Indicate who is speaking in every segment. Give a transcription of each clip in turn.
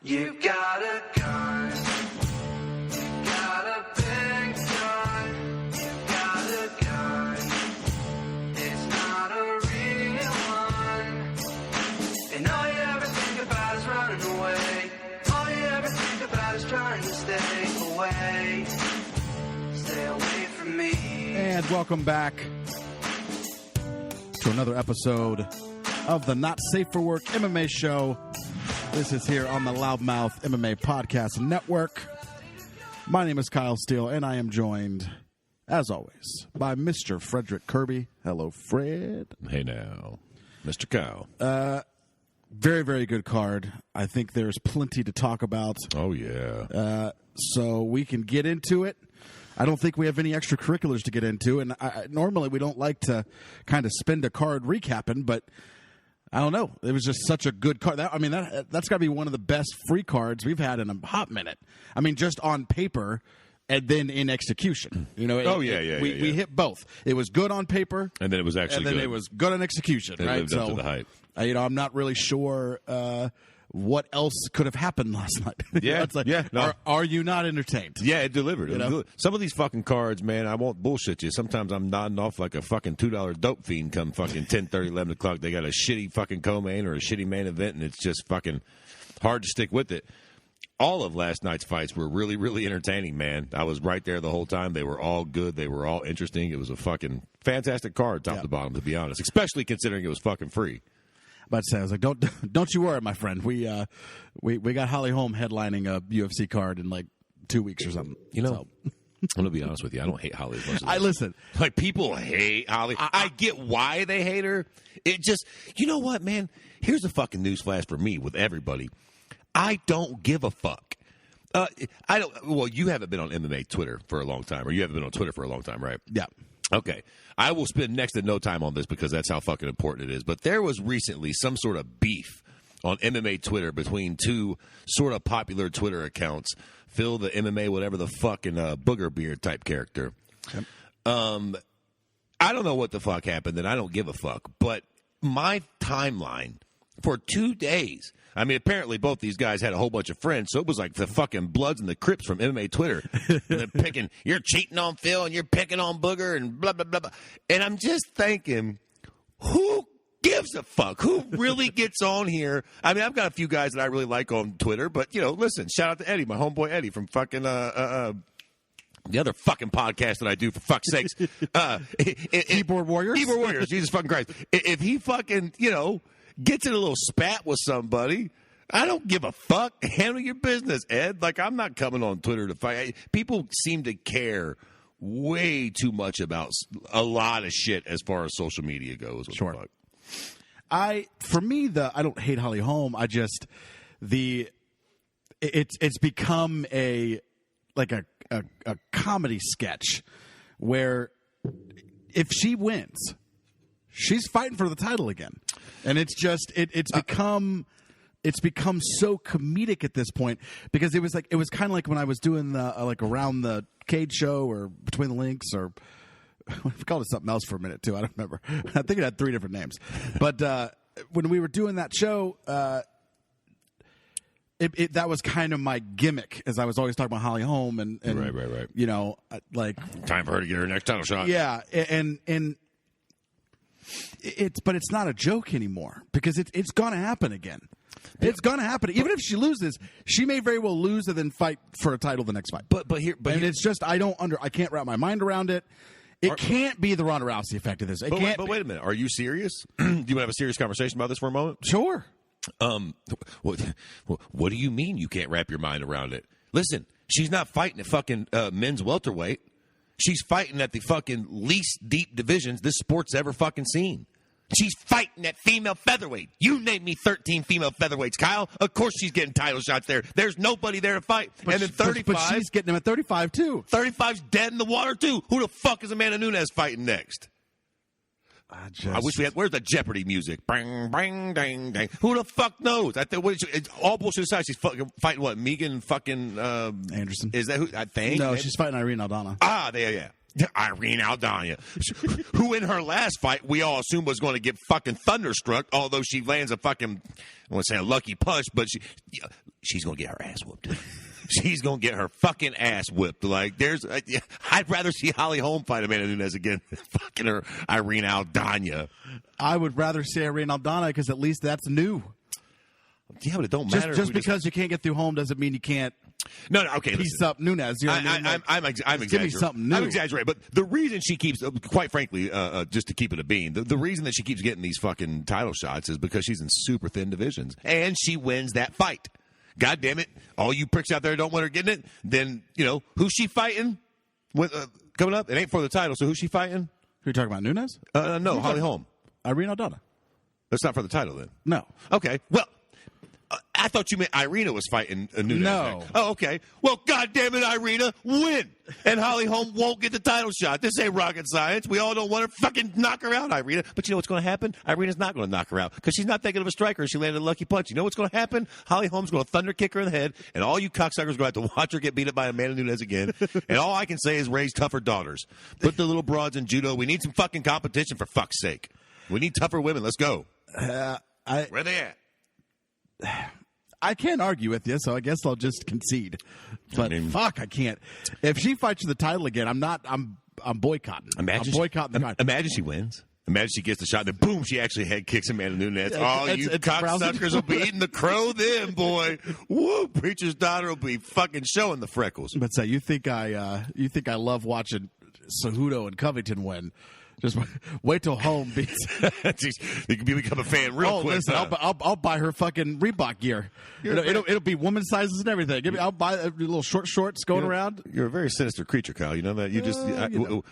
Speaker 1: You got a gun, got a big gun, you got a gun, it's not a real one, and all you ever think about is running away, all you ever think about is trying to stay away from me.
Speaker 2: And welcome back to another episode of the Not Safe for Work MMA show. This is here on the LoudMouth MMA Podcast Network. My name is Kyle Steele, and I am joined, as always, by Mr. Frederick Kirby. Hello, Fred.
Speaker 3: Hey now, Mr. Kyle.
Speaker 2: Very, very good card. I think there's plenty to talk about.
Speaker 3: Oh, yeah.
Speaker 2: So we can get into it. I don't think we have any extracurriculars to get into, and normally we don't like to kind of spend a card recapping, but I don't know. It was just such a good card. That's got to be one of the best free cards we've had in a hot minute. I mean, just on paper and then in execution. You know.
Speaker 3: We
Speaker 2: hit both. It was good on paper,
Speaker 3: and then it was actually
Speaker 2: and then
Speaker 3: good.
Speaker 2: it was good on execution.
Speaker 3: It
Speaker 2: right?
Speaker 3: lived up to the hype.
Speaker 2: I'm not really sure what else could have happened last night.
Speaker 3: Yeah,
Speaker 2: it's like,
Speaker 3: no.
Speaker 2: Are you not entertained?
Speaker 3: Yeah, it delivered. Some of these fucking cards, man, I won't bullshit you. Sometimes I'm nodding off like a fucking $2 dope fiend come fucking 10:30, 11 o'clock. They got a shitty fucking co-main or a shitty main event, and it's just fucking hard to stick with it. All of last night's fights were really, really entertaining, man. I was right there the whole time. They were all good. They were all interesting. It was a fucking fantastic card, top to bottom, to be honest, especially considering it was fucking free.
Speaker 2: But I was like, don't you worry, my friend. We got Holly Holm headlining a UFC card in like 2 weeks or something.
Speaker 3: You know, I'm gonna be honest with you. I don't hate Holly as much as
Speaker 2: I listen.
Speaker 3: Like, people hate Holly. I get why they hate her. It just, you know what, man? Here's a fucking newsflash for me with everybody. I don't give a fuck. I don't. Well, you haven't been on MMA Twitter for a long time, or you haven't been on Twitter for a long time, right?
Speaker 2: Yeah.
Speaker 3: Okay. I will spend next to no time on this because that's how fucking important it is. But there was recently some sort of beef on MMA Twitter between two sort of popular Twitter accounts. Phil, the MMA, whatever the fucking booger beard type character.
Speaker 2: Yep.
Speaker 3: I don't know what the fuck happened, and I don't give a fuck. But my timeline for 2 days, I mean, apparently both these guys had a whole bunch of friends, so it was like the fucking Bloods and the Crips from MMA Twitter. They're picking, you're cheating on Phil, and you're picking on Booger, and blah, blah, blah, blah. And I'm just thinking, who gives a fuck? Who really gets on here? I mean, I've got a few guys that I really like on Twitter, but, you know, listen, shout out to Eddie, my homeboy Eddie from fucking the other fucking podcast that I do, for fuck's sakes.
Speaker 2: Keyboard Warriors?
Speaker 3: Keyboard Warriors, Jesus fucking Christ. If he fucking, you know, gets in a little spat with somebody, I don't give a fuck. Handle your business, Ed. Like, I'm not coming on Twitter to fight. People seem to care way too much about a lot of shit as far as social media goes.
Speaker 2: Sure. For me, I don't hate Holly Holm. I just it's become a comedy sketch where if she wins, she's fighting for the title again, and it's just it's become so comedic at this point, because it was kind of like when I was doing the around the cage show or between the links, or we called it something else for a minute too. I don't remember. I think it had 3 different names, but when we were doing that show, that was kind of my gimmick, as I was always talking about Holly Holm and
Speaker 3: right.
Speaker 2: You know, like,
Speaker 3: time for her to get her next title shot.
Speaker 2: Yeah, and but it's not a joke anymore, because it's going to happen again. It's going to happen. Even if she loses, she may very well lose and then fight for a title the next fight. But it's just I can't wrap my mind around it. It can't be the Ronda Rousey effect of this. But
Speaker 3: wait a minute. Are you serious? Do you want to have a serious conversation about this for a moment?
Speaker 2: Sure.
Speaker 3: What do you mean you can't wrap your mind around it? Listen, she's not fighting at fucking men's welterweight. She's fighting at the fucking least deep divisions this sport's ever fucking seen. She's fighting at female featherweight. You name me 13 female featherweights, Kyle. Of course she's getting title shots there. There's nobody there to fight. And then 35.
Speaker 2: But she's getting them at 35, too.
Speaker 3: 35's dead in the water, too. Who the fuck is Amanda Nunes fighting next? I wish we had. Where's the Jeopardy music? Bang, bang, dang, dang. Who the fuck knows? All bullshit aside, she's fighting what? Megan fucking
Speaker 2: Anderson.
Speaker 3: Is that who? I think.
Speaker 2: No, she's fighting Irene Aldana.
Speaker 3: Yeah. Irene Aldana, who in her last fight we all assumed was going to get fucking thunderstruck, although she lands a fucking, I want to say a lucky punch, but she's going to get her ass whooped. She's going to get her fucking ass whipped. Like, I'd rather see Holly Holm fight Amanda Nunes again than fucking her Irene Aldana.
Speaker 2: I would rather see Irene Aldana because at least that's new.
Speaker 3: Yeah, but it don't matter.
Speaker 2: Just because you can't get through Holm doesn't mean you can't.
Speaker 3: No, okay.
Speaker 2: Piece up Nunes. You know what I mean?
Speaker 3: I'm exaggerating.
Speaker 2: Give me something new.
Speaker 3: I'm exaggerating, but the reason she keeps, quite frankly, just to keep it a bean, the reason that she keeps getting these fucking title shots is because she's in super thin divisions, and she wins that fight. God damn it! All you pricks out there don't want her getting it. Then who's she fighting? Coming up, it ain't for the title. So who's she fighting?
Speaker 2: Who are you talking about? Nunes?
Speaker 3: No, Holly Holm.
Speaker 2: Irene Aldana.
Speaker 3: That's not for the title, then.
Speaker 2: No.
Speaker 3: Okay. Well. I thought you meant Irina was fighting Nunes.
Speaker 2: No.
Speaker 3: Oh, okay. Well, goddamn it, Irina, win. And Holly Holm won't get the title shot. This ain't rocket science. We all don't want to fucking knock her out, Irina. But you know what's going to happen? Irina's not going to knock her out because she's not thinking of a striker. She landed a lucky punch. You know what's going to happen? Holly Holm's going to thunder kick her in the head, and all you cocksuckers are going to have to watch her get beat up by Amanda Nunes again. And all I can say is raise tougher daughters. Put the little broads in judo. We need some fucking competition, for fuck's sake. We need tougher women. Let's go. Where they at?
Speaker 2: I can't argue with you, so I guess I'll just concede. But fuck, I can't. If she fights for the title again, I'm boycotting. I'm boycotting the card.
Speaker 3: Imagine she wins. Imagine she gets the shot, then boom, she actually head kicks Amanda Nunes. You cocksuckers will be eating the crow then, boy. Woo, preacher's daughter will be fucking showing the freckles.
Speaker 2: But say, you think I love watching Cejudo and Covington win? Just wait till Holm beats.
Speaker 3: You can become a fan real quick.
Speaker 2: Listen, I'll buy her fucking Reebok gear. It'll be woman sizes and everything. I'll buy little short shorts going around.
Speaker 3: You're a very sinister creature, Kyle. You know that. You just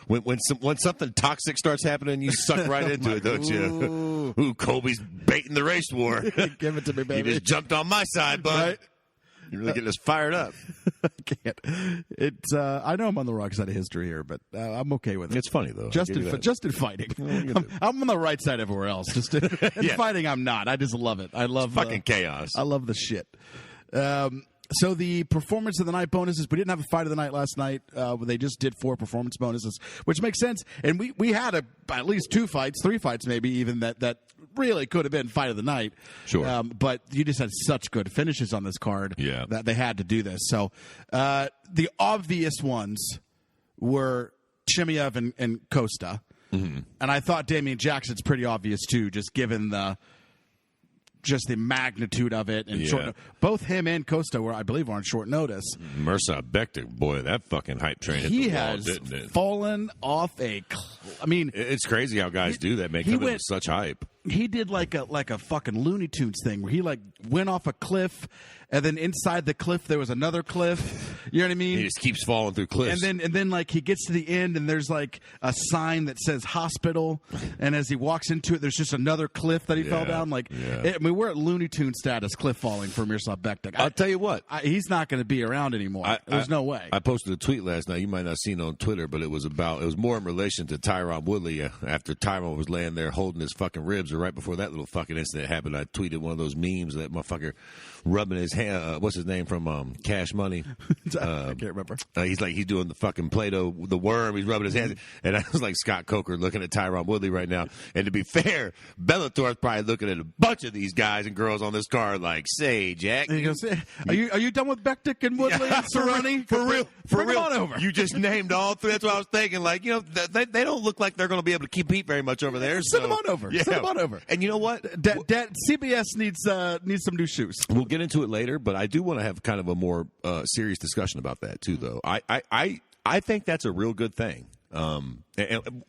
Speaker 3: when something toxic starts happening, you suck right into it, don't you? Ooh, Kobe's baiting the race war.
Speaker 2: Give it to me, baby.
Speaker 3: You just jumped on my side, bud. Right? You're really getting us fired up.
Speaker 2: I can't. I know I'm on the wrong side of history here, but I'm okay with it.
Speaker 3: It's funny though.
Speaker 2: Just in fighting, I'm on the right side everywhere else. Just in fighting, I'm not. I just love it. I love
Speaker 3: fucking chaos.
Speaker 2: I love the shit. So the performance of the night bonuses, we didn't have a fight of the night last night. They just did 4 performance bonuses, which makes sense. And we had at least 2 fights, 3 fights maybe even that really could have been fight of the night.
Speaker 3: Sure.
Speaker 2: But you just had such good finishes on this card that they had to do this. So the obvious ones were Chimaev and Costa. Mm-hmm. And I thought Damian Jackson's pretty obvious too, just given the magnitude of it and short. Both him and Costa were, I believe, on short notice.
Speaker 3: Mirza Bektic, boy, that fucking hype train hit the wall, didn't it?
Speaker 2: Fallen off
Speaker 3: it's crazy how guys do that. Make him with such hype.
Speaker 2: He did like a fucking Looney Tunes thing where he went off a cliff, and then inside the cliff there was another cliff. You know what I mean?
Speaker 3: He just keeps falling through cliffs.
Speaker 2: And then he gets to the end, and there's a sign that says hospital, and as he walks into it, there's just another cliff that he fell down. We're at Looney Tunes status cliff falling for Mirza Bektic.
Speaker 3: I'll tell you what,
Speaker 2: he's not going to be around anymore. There's no way.
Speaker 3: I posted a tweet last night. You might not have seen it on Twitter, but it was more in relation to Tyron Woodley after Tyron was laying there holding his fucking ribs, or right before that little fucking incident happened. I tweeted one of those memes of that motherfucker rubbing his hand. What's his name from Cash Money?
Speaker 2: I can't remember.
Speaker 3: He's doing the fucking Play-Doh, the worm. He's rubbing his hands, and I was like Scott Coker looking at Tyron Woodley right now. And to be fair, Bellator's probably looking at a bunch of these guys and girls on this card like, say, Jack,
Speaker 2: and he goes, are you done with Bektic and Woodley and Cerrone?
Speaker 3: For real.
Speaker 2: Bring them on over.
Speaker 3: You just named all 3. That's what I was thinking. They don't look like they're going to be able to compete very much over there.
Speaker 2: Send them on over.
Speaker 3: Yeah.
Speaker 2: Send them on over.
Speaker 3: And you know what?
Speaker 2: CBS needs some new shoes.
Speaker 3: We'll get into it later, but I do want to have kind of a more serious discussion about that too, though. I think that's a real good thing. And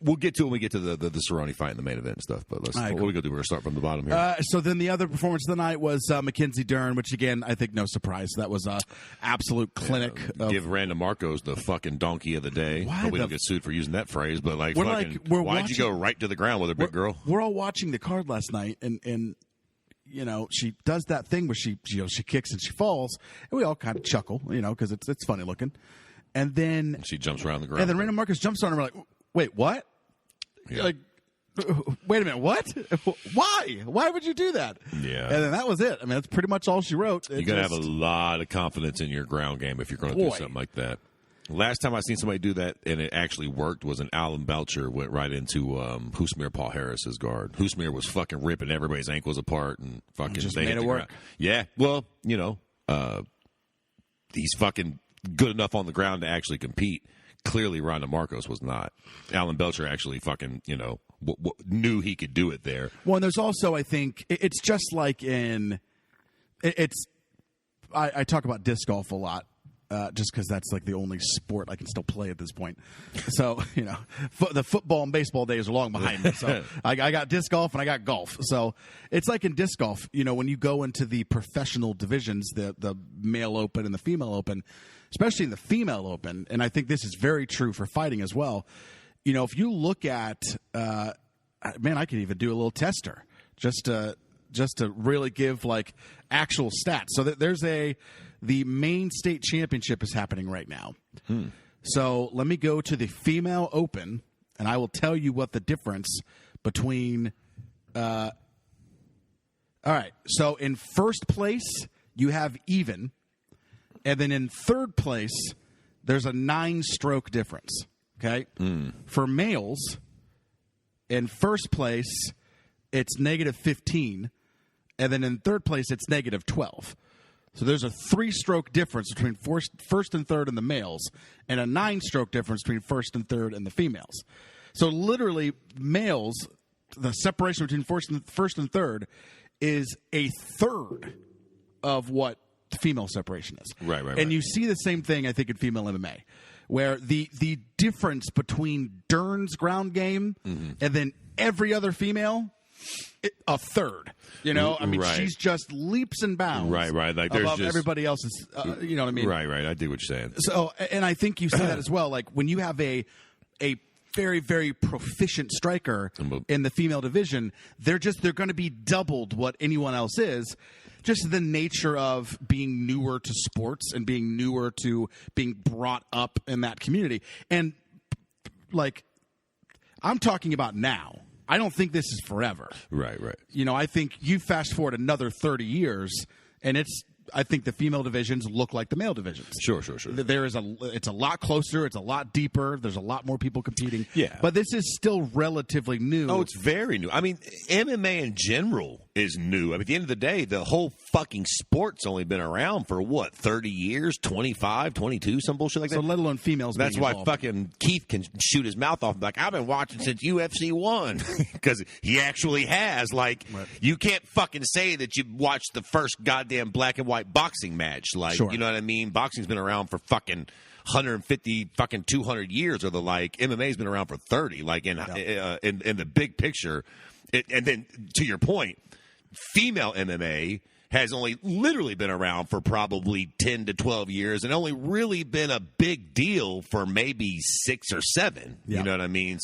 Speaker 3: we'll get to it when we get to the Cerrone fight and the main event and stuff. But what are we going to do? We're going to start from the bottom here.
Speaker 2: So then the other performance of the night was Mackenzie Dern, which again, I think no surprise. That was an absolute clinic.
Speaker 3: Give Randa Marcos the fucking donkey of the day. We don't get sued for using that phrase, but why'd you go right to the ground with her, big girl?
Speaker 2: We're all watching the card last night, and she does that thing where she kicks and she falls, and we all kind of chuckle, because it's funny looking. And then
Speaker 3: she jumps around the ground.
Speaker 2: And then Randa Marcos jumps on her. We're like, wait, what?
Speaker 3: Yeah.
Speaker 2: Wait a minute, what? Why? Why would you do that?
Speaker 3: Yeah.
Speaker 2: And then that was it. I mean, that's pretty much all she wrote.
Speaker 3: You got to have a lot of confidence in your ground game if you're going to do something like that. Last time I seen somebody do that and it actually worked was an Alan Belcher went right into Husmir Paul Harris's guard. Husmir was fucking ripping everybody's ankles apart and fucking
Speaker 2: just made it work.
Speaker 3: Yeah. Well, he's fucking good enough on the ground to actually compete. Clearly, Ronda Marcos was not. Alan Belcher actually fucking, knew he could do it there.
Speaker 2: Well, and there's also, I think, it's just like I talk about disc golf a lot, just because that's like the only sport I can still play at this point. So, the football and baseball days are long behind me. So I got disc golf and I got golf. So it's like in disc golf, when you go into the professional divisions, the male open and the female open, especially in the female open, and I think this is very true for fighting as well. If you look at, man, I could even do a little tester just to really give like actual stats. So there's the main state championship is happening right now. So let me go to the female open, and I will tell you what the difference between. All right. So in first place, you have even. And then in third place, there's a 9-stroke difference. Okay? For males, in first place, it's -15. And then in third place, it's -12. So there's a 3-stroke difference between first and third in the males, and a 9-stroke difference between first and third in the females. So literally, males, the separation between first and third is a third of what the female separation is.
Speaker 3: Right.
Speaker 2: And you see the same thing, I think, in female MMA, where the difference between Dern's ground game and then every other female, a third. I mean,
Speaker 3: Right.
Speaker 2: she's just leaps and bounds.
Speaker 3: Right. Like there's
Speaker 2: above
Speaker 3: just
Speaker 2: everybody else's. You know what I mean?
Speaker 3: Right. I dig what you're saying.
Speaker 2: So, and I think you see that as well. Like when you have a very, very proficient striker in the female division, they're going to be doubled what anyone else is. Just the nature of being newer to sports and being newer to being brought up in that community. And like, I'm talking about now. I don't think this is forever.
Speaker 3: Right.
Speaker 2: I think you fast forward another 30 years, and I think the female divisions look like the male divisions.
Speaker 3: Sure.
Speaker 2: It's a lot closer. It's a lot deeper. There's a lot more people competing.
Speaker 3: Yeah.
Speaker 2: But this is still relatively new.
Speaker 3: Oh, it's very new. I mean, MMA in general is new. I mean, at the end of the day, the whole fucking sport's only been around for, 30 years? 25, 22, some bullshit like that?
Speaker 2: So let alone females
Speaker 3: That's
Speaker 2: being
Speaker 3: why
Speaker 2: involved.
Speaker 3: fucking Keith can shoot his mouth off like, I've been watching since UFC 1. Because he actually has. Like, you can't fucking say that you watched the first goddamn black and white boxing match. Like,
Speaker 2: Sure.
Speaker 3: You know what I mean? Boxing's been around for fucking 150 fucking 200 years or the like. MMA's been around for 30. Like, in the big picture. And then, to your point, female MMA has only literally been around for probably 10 to 12 years and only really been a big deal for maybe 6 or 7.
Speaker 2: Yeah.
Speaker 3: You know what I mean?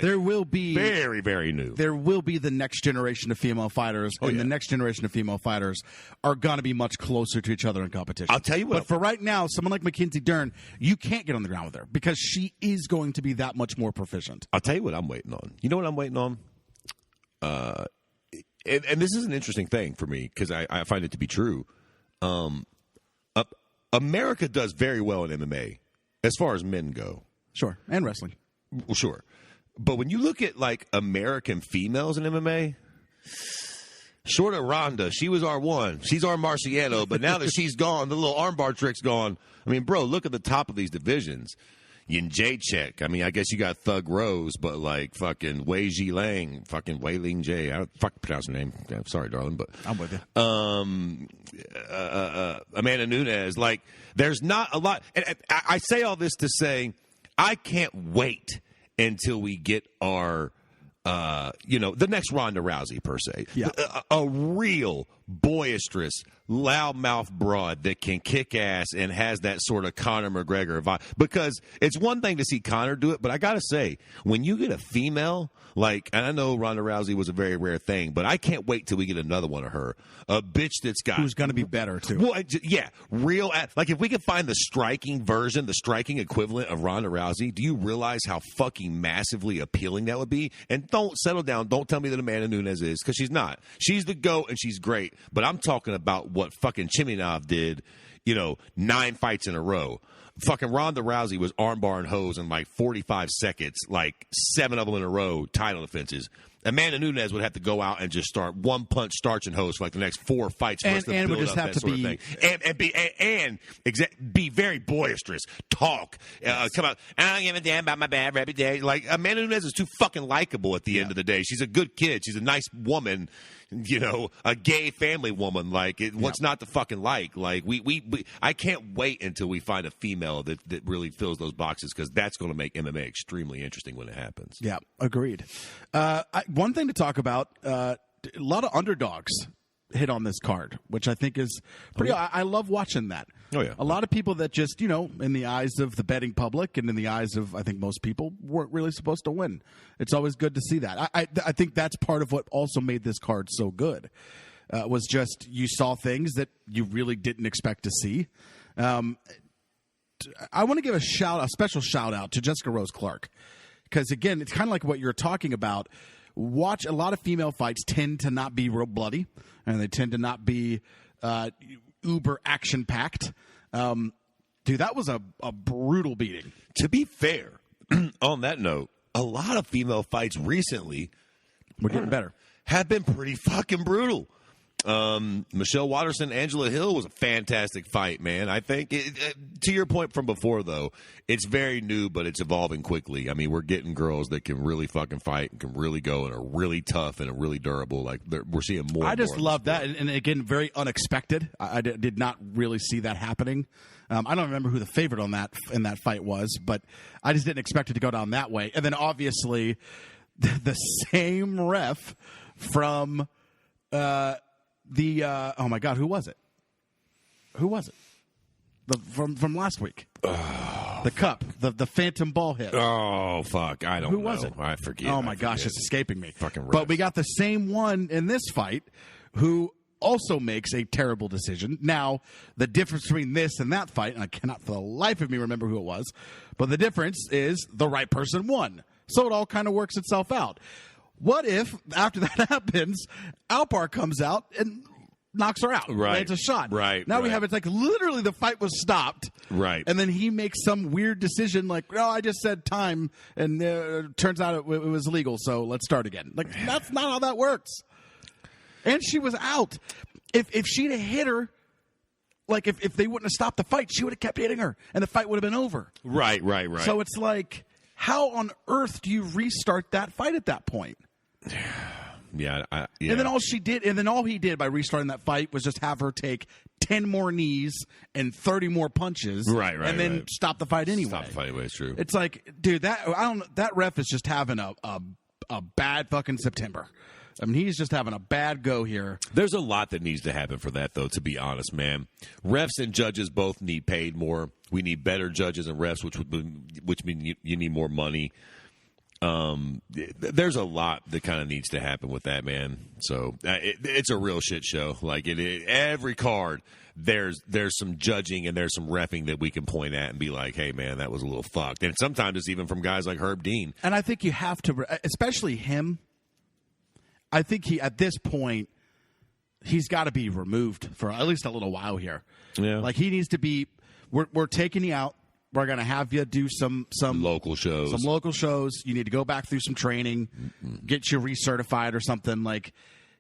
Speaker 2: There will be
Speaker 3: very, very new.
Speaker 2: There will be the next generation of female fighters, and the next generation of female fighters are going to be much closer to each other in competition.
Speaker 3: I'll tell you what.
Speaker 2: But for right now, someone like Mackenzie Dern, you can't get on the ground with her because she is going to be that much more proficient.
Speaker 3: I'll tell you what I'm waiting on. You know what I'm waiting on? And this is an interesting thing for me because I find it to be true. America does very well in MMA as far as men go.
Speaker 2: Sure, and wrestling.
Speaker 3: Well, sure. But when you look at, like, American females in MMA, short of Ronda, she was our one. She's our Marciano. But now that she's gone, the little armbar trick's gone. I mean, bro, look at the top of these divisions. Yin Jacek. I mean, I guess you got Thug Rose, but like fucking Wei Ji Lang, fucking Wei Ling J. I don't fucking pronounce her name. I'm sorry, darling, but
Speaker 2: I'm with you.
Speaker 3: Amanda Nunes. Like, there's not a lot. And I say all this to say, I can't wait until we get our, the next Ronda Rousey per se.
Speaker 2: Yeah.
Speaker 3: A real boisterous, loudmouth broad that can kick ass and has that sort of Conor McGregor vibe. Because it's one thing to see Conor do it, but I got to say, when you get a female, like, and I know Ronda Rousey was a very rare thing, but I can't wait till we get another one of her. A bitch that's got...
Speaker 2: Who's going to be better, too.
Speaker 3: Well, yeah, real... Like, if we could find the striking version, the striking equivalent of Ronda Rousey, do you realize how fucking massively appealing that would be? And don't settle down. Don't tell me that Amanda Nunes is, because she's not. She's the GOAT, and she's great. But I'm talking about what fucking Chiminov did, 9 fights in a row. Fucking Ronda Rousey was armbar and hose in like 45 seconds, like 7 of them in a row, title defenses. Amanda Nunes would have to go out and just start one-punch starch and hose for like the next 4 fights for us to
Speaker 2: and
Speaker 3: build
Speaker 2: would just
Speaker 3: up
Speaker 2: have
Speaker 3: that
Speaker 2: to
Speaker 3: sort of
Speaker 2: be
Speaker 3: thing. And be very boisterous, talk, come out. I don't give a damn about my bad reputation. Like Amanda Nunes is too fucking likable at the end of the day. She's a good kid. She's a nice woman. You know, a gay family woman. Like, what's not to fucking like? Like, we I can't wait until we find a female that really fills those boxes, because that's going to make MMA extremely interesting when it happens.
Speaker 2: Yeah, agreed. One thing to talk about, a lot of underdogs hit on this card, which I think is pretty. I love watching that.
Speaker 3: Oh, yeah.
Speaker 2: A lot of people that just, in the eyes of the betting public and in the eyes of, I think, most people, weren't really supposed to win. It's always good to see that. I think that's part of what also made this card so good, was just you saw things that you really didn't expect to see. I want to give a special shout out to Jessica Rose Clark, because, again, it's kind of like what you're talking about. Watch a lot of female fights tend to not be real bloody, and they tend to not be uber action packed. Dude, that was a brutal beating.
Speaker 3: To be fair, on that note, a lot of female fights recently,
Speaker 2: we're getting better,
Speaker 3: have been pretty fucking brutal. Michelle Watterson, Angela Hill was a fantastic fight, man. I think, to your point from before, though, it's very new, but it's evolving quickly. I mean, we're getting girls that can really fucking fight and can really go and are really tough and are really durable. Like, we're seeing more.
Speaker 2: I just love that. And again, very unexpected. I did not really see that happening. I don't remember who the favorite in that fight was, but I just didn't expect it to go down that way. And then, obviously, the same ref from oh my God, who was it? From last week? The cup, the phantom ball hit.
Speaker 3: Oh fuck, I don't know.
Speaker 2: Who was it?
Speaker 3: I forget.
Speaker 2: Oh my gosh, it's escaping me.
Speaker 3: Fucking refs.
Speaker 2: But we got the same one in this fight, who also makes a terrible decision. Now, the difference between this and that fight, and I cannot for the life of me remember who it was, but the difference is the right person won. So it all kind of works itself out. What if, after that happens, Alpar comes out and knocks her out?
Speaker 3: Right.
Speaker 2: Lands a shot.
Speaker 3: Right.
Speaker 2: Now we have, it's like literally the fight was stopped.
Speaker 3: Right.
Speaker 2: And then he makes some weird decision like, oh, I just said time, and turns out it was legal, so let's start again. Like, that's not how that works. And she was out. If she'd have hit her, like if they wouldn't have stopped the fight, she would have kept hitting her, and the fight would have been over.
Speaker 3: Right.
Speaker 2: So it's like, how on earth do you restart that fight at that point?
Speaker 3: Yeah.
Speaker 2: And then all he did by restarting that fight was just have her take 10 more knees and 30 more punches.
Speaker 3: Right.
Speaker 2: And then stop the fight anyway.
Speaker 3: Stop the fight anyway, it's true.
Speaker 2: It's like, dude, that ref is just having a bad fucking September. I mean, he's just having a bad go here.
Speaker 3: There's a lot that needs to happen for that, though, to be honest, man. Refs and judges both need paid more. We need better judges and refs, which mean you need more money. There's a lot that kind of needs to happen with that, man. So it's a real shit show. Like every card, there's some judging and there's some reffing that we can point at and be like, hey, man, that was a little fucked. And sometimes it's even from guys like Herb Dean.
Speaker 2: And I think you have to, especially him. I think at this point, he's got to be removed for at least a little while here.
Speaker 3: Yeah.
Speaker 2: Like he needs to be. We're taking you out. We're going to have you do some
Speaker 3: local shows.
Speaker 2: Some local shows. You need to go back through some training, get you recertified or something. Like,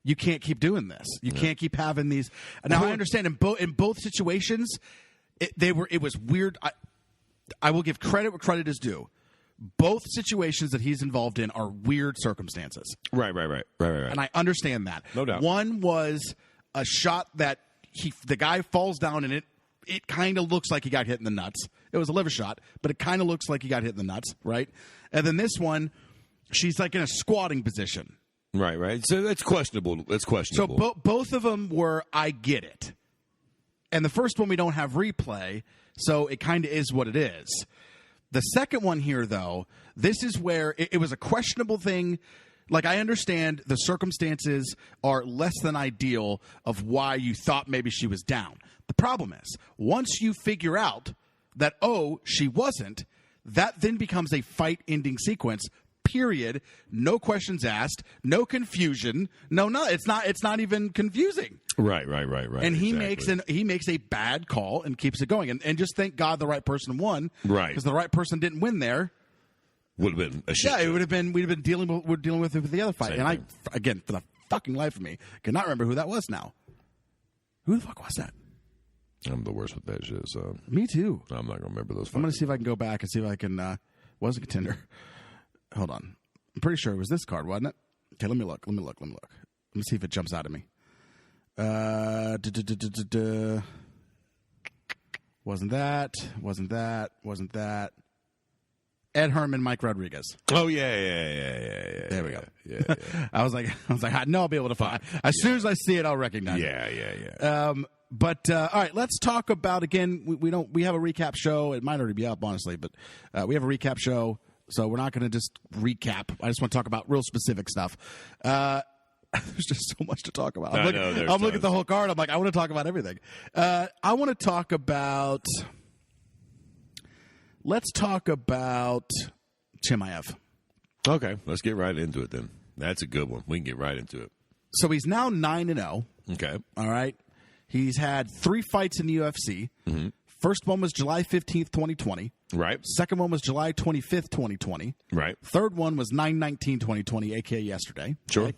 Speaker 2: you can't keep doing this. You can't keep having these. Now, I understand in both situations, it was weird. I will give credit where credit is due. Both situations that he's involved in are weird circumstances.
Speaker 3: Right.
Speaker 2: And I understand that.
Speaker 3: No doubt.
Speaker 2: One was a shot that the guy falls down and it kind of looks like he got hit in the nuts. It was a liver shot, but it kind of looks like he got hit in the nuts, right? And then this one, she's like in a squatting position.
Speaker 3: Right. So that's questionable.
Speaker 2: So both of them were, I get it. And the first one we don't have replay, so it kind of is what it is. The second one here, though, this is where it was a questionable thing. Like, I understand the circumstances are less than ideal of why you thought maybe she was down. The problem is, once you figure out that, oh, she wasn't, that then becomes a fight-ending sequence, period. No questions asked, no confusion. No, it's not even confusing.
Speaker 3: Right.
Speaker 2: And he makes a bad call and keeps it going. And just thank God the right person won.
Speaker 3: Right.
Speaker 2: Because the right person didn't win there.
Speaker 3: would have been a shit.
Speaker 2: Yeah, it would have been. We'd have been dealing with it with the other fight,
Speaker 3: Same
Speaker 2: and
Speaker 3: thing.
Speaker 2: I again for the fucking life of me cannot remember who that was now. Who the fuck was that?
Speaker 3: I'm the worst with that shit, so
Speaker 2: Me too.
Speaker 3: I'm not gonna remember those.
Speaker 2: I'm gonna
Speaker 3: fights.
Speaker 2: see if I can go back and see if I can. Was a contender? Hold on. I'm pretty sure it was this card, wasn't it? Okay, let me look. Let me see if it jumps out at me. Wasn't that? Ed Herman, Mike Rodriguez.
Speaker 3: Oh yeah.
Speaker 2: There we go.
Speaker 3: Yeah.
Speaker 2: I was like, I know I'll be able to find. As soon as I see it, I'll recognize it.
Speaker 3: Yeah.
Speaker 2: But all right, let's talk about again. We have a recap show. It might already be up, honestly, but we have a recap show, so we're not going to just recap. I just want to talk about real specific stuff. There's just so much to talk about. I'm looking at the whole card. I'm like, I want to talk about everything. I want to talk about. Let's talk about Chimaev.
Speaker 3: Okay, let's get right into it then. That's a good one. We can get right into it.
Speaker 2: So he's now 9-0.
Speaker 3: Okay.
Speaker 2: All right. He's had 3 fights in the UFC. Mm-hmm. First one was July 15th, 2020.
Speaker 3: Right.
Speaker 2: Second one was July 25th, 2020.
Speaker 3: Right.
Speaker 2: Third one was 9/19/2020, a.k.a. yesterday.
Speaker 3: Sure.
Speaker 2: Okay?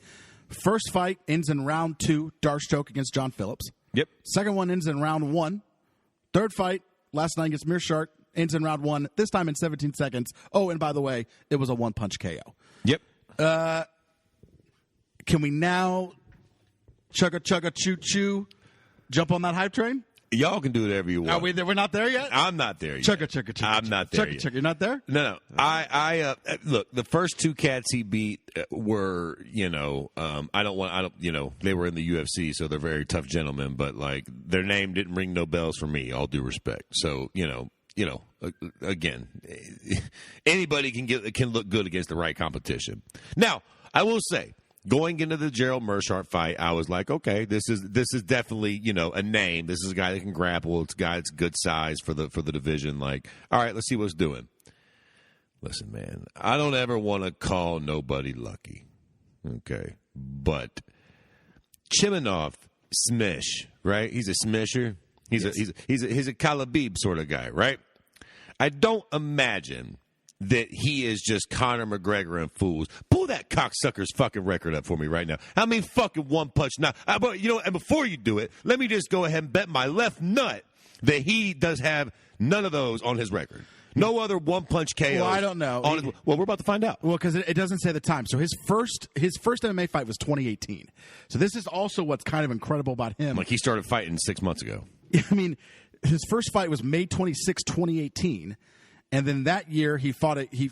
Speaker 2: First fight ends in round 2, Darshchoke against John Phillips.
Speaker 3: Yep.
Speaker 2: Second one ends in round 1. Third fight, last night against Meerschaert, ends in round 1, this time in 17 seconds. Oh, and by the way, it was a one-punch KO.
Speaker 3: Yep.
Speaker 2: Can we now chugga, choo-choo, jump on that hype train?
Speaker 3: Y'all can do whatever you want.
Speaker 2: Are we there? We're not there yet?
Speaker 3: I'm not there yet.
Speaker 2: Chugga.
Speaker 3: I'm not there
Speaker 2: yet.
Speaker 3: yet.
Speaker 2: You're not there?
Speaker 3: No. I look, the first 2 cats he beat were, they were in the UFC, so they're very tough gentlemen, but like their name didn't ring no bells for me, all due respect. So, again, anybody can look good against the right competition. Now, I will say, going into the Gerald Meerschaert fight, I was like, okay, this is definitely, a name. This is a guy that can grapple. It's a guy that's good size for the division. Like, all right, let's see what's doing. Listen, man, I don't ever want to call nobody lucky. Okay. But Chimanov, smish, right? He's a smisher. He's a Kalabib sort of guy, right? I don't imagine that he is just Conor McGregor and fools. Pull that cocksucker's fucking record up for me right now. How many fucking one punch now? And before you do it, let me just go ahead and bet my left nut that he does have none of those on his record. No other one punch KO.
Speaker 2: Well, I don't know.
Speaker 3: Well, we're about to find out.
Speaker 2: Well, because it doesn't say the time. So his first MMA fight was 2018. So this is also what's kind of incredible about him.
Speaker 3: Like he started fighting 6 months ago.
Speaker 2: I mean, his first fight was May 26, 2018. And then that year he fought it. He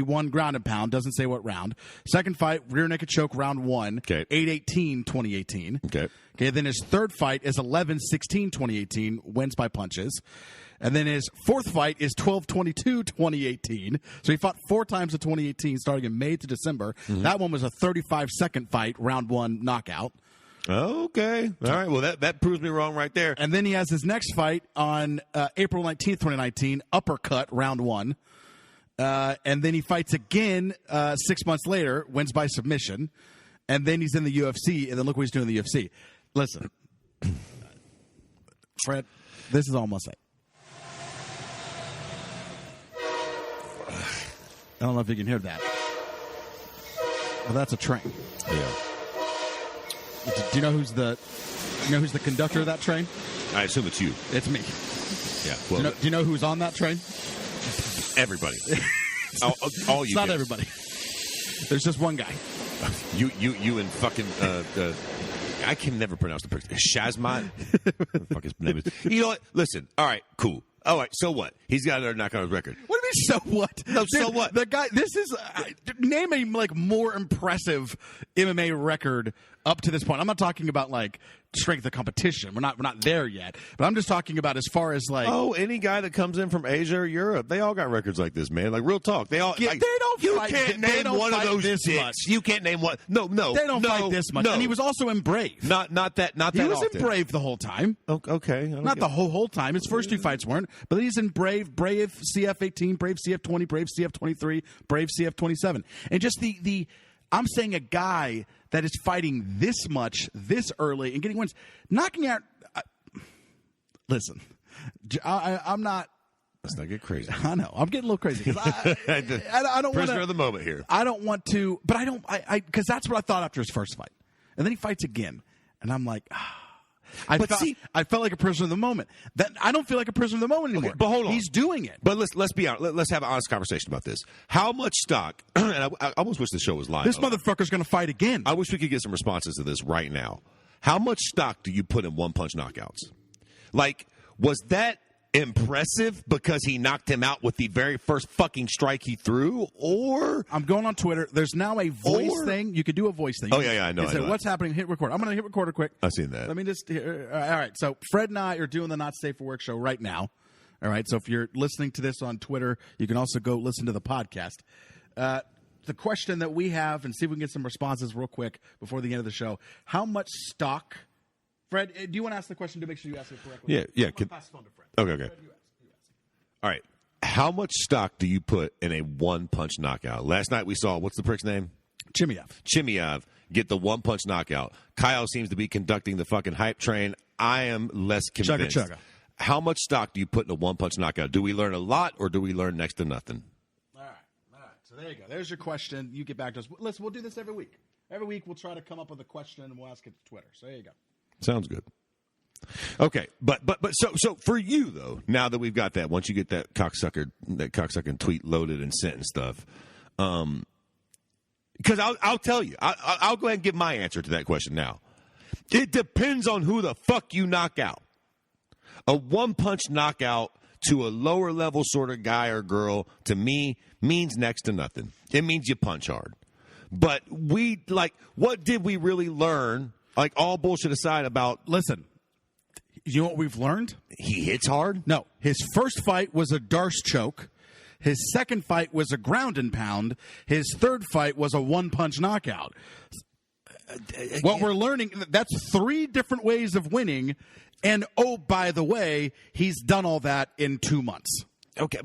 Speaker 2: won ground and pound. Doesn't say what round. Second fight, rear naked choke, round 1.
Speaker 3: Okay.
Speaker 2: 8/18/2018.
Speaker 3: Okay.
Speaker 2: Then his third fight is 11/16/2018. Wins by punches. And then his fourth fight is 12/22/2018. So he fought 4 times in 2018, starting in May to December. Mm-hmm. That one was a 35-second fight, round 1 knockout.
Speaker 3: Okay. All right. Well, that proves me wrong right there.
Speaker 2: And then he has his next fight on April 19th, 2019, uppercut, round 1. And then he fights again 6 months later, wins by submission. And then he's in the UFC, and then look what he's doing in the UFC. Listen, Fred, this is all I'm going to say. I don't know if you can hear that. Well, that's a train.
Speaker 3: Yeah.
Speaker 2: Do you know who's the conductor of that train?
Speaker 3: I assume it's you.
Speaker 2: It's me.
Speaker 3: Yeah. Well,
Speaker 2: Do you know who's on that train?
Speaker 3: everybody. all you.
Speaker 2: It's not
Speaker 3: guys.
Speaker 2: everybody. There's just one guy.
Speaker 3: You and fucking I can never pronounce the person. Shazmat. What the fuck his name is? You know what? Listen. All right. Cool. All right. So what? He's got another knock on his record.
Speaker 2: What do you mean? So what?
Speaker 3: No. So what?
Speaker 2: The guy. This is name a more impressive MMA record up to this point. I'm not talking about like strength of competition. We're not there yet. But I'm just talking about as far as like
Speaker 3: any guy that comes in from Asia or Europe, they all got records like this, man. Like real talk. They all.
Speaker 2: Yeah,
Speaker 3: like,
Speaker 2: they don't.
Speaker 3: You
Speaker 2: fight,
Speaker 3: can't
Speaker 2: they
Speaker 3: name
Speaker 2: don't
Speaker 3: one of
Speaker 2: fight
Speaker 3: those
Speaker 2: this
Speaker 3: dicks.
Speaker 2: much.
Speaker 3: You can't name one. No.
Speaker 2: They don't fight this much.
Speaker 3: No.
Speaker 2: And he was also in Brave.
Speaker 3: Not that.
Speaker 2: He was
Speaker 3: often.
Speaker 2: in Brave the whole time.
Speaker 3: Okay.
Speaker 2: Not the whole time. His first 2 fights weren't. But then he's in Brave CF 18, Brave CF 20, Brave CF 23, Brave CF 27. And just the I'm saying a guy that is fighting this much, this early, and getting wins, knocking out. Listen, I'm not
Speaker 3: Let's not get crazy.
Speaker 2: I know. I'm getting a little crazy because I don't want
Speaker 3: Prisoner of the moment here.
Speaker 2: I don't want to, but I because that's what I thought after his first fight, and then he fights again, and I'm like, I felt like a prisoner of the moment. That I don't feel like a prisoner of the moment anymore.
Speaker 3: Okay, but hold on,
Speaker 2: he's doing it.
Speaker 3: But let's be honest. Let's have an honest conversation about this. How much stock? And I almost wish the show was live.
Speaker 2: This motherfucker's going to fight again.
Speaker 3: I wish we could get some responses to this right now. How much stock do you put in one-punch knockouts? Like, was that impressive because he knocked him out with the very first fucking strike he threw, or
Speaker 2: I'm going on Twitter. There's now a voice thing. You could do a voice thing.
Speaker 3: Oh, yeah, I know.
Speaker 2: You say, what's happening? Hit record. I'm going to hit recorder quick.
Speaker 3: I've seen that.
Speaker 2: Let me just. All right. So Fred and I are doing the Not Safe for Work show right now. All right. So if you're listening to this on Twitter, you can also go listen to the podcast. The question that we have, and see if we can get some responses real quick before the end of the show. How much stock? Fred, do you want to ask the question to make sure you ask it correctly?
Speaker 3: Yeah.
Speaker 2: Pass the phone to Fred.
Speaker 3: Okay.
Speaker 2: Fred, you ask.
Speaker 3: All right. How much stock do you put in a one-punch knockout? Last night we saw, what's the prick's name? Chimiev get the one-punch knockout. Kyle seems to be conducting the fucking hype train. I am less convinced.
Speaker 2: Chugga.
Speaker 3: How much stock do you put in a one-punch knockout? Do we learn a lot, or do we learn next to nothing?
Speaker 2: All right. So there you go. There's your question. You get back to us. We'll do this every week. Every week we'll try to come up with a question and we'll ask it to Twitter. So there you go.
Speaker 3: Sounds good. Okay, but so for you though, now that we've got that, once you get that cocksucker tweet loaded and sent and stuff, because I'll tell you, I'll go ahead and give my answer to that question now. It depends on who the fuck you knock out. A one-punch knockout to a lower level sort of guy or girl, to me, means next to nothing. It means you punch hard. But what did we really learn? Like, all bullshit aside about...
Speaker 2: Listen, you know what we've learned?
Speaker 3: He hits hard?
Speaker 2: No. His first fight was a Darce choke. His second fight was a ground and pound. His third fight was a one-punch knockout. What we're learning, that's 3 different ways of winning. And, oh, by the way, he's done all that in 2 months.
Speaker 3: Okay.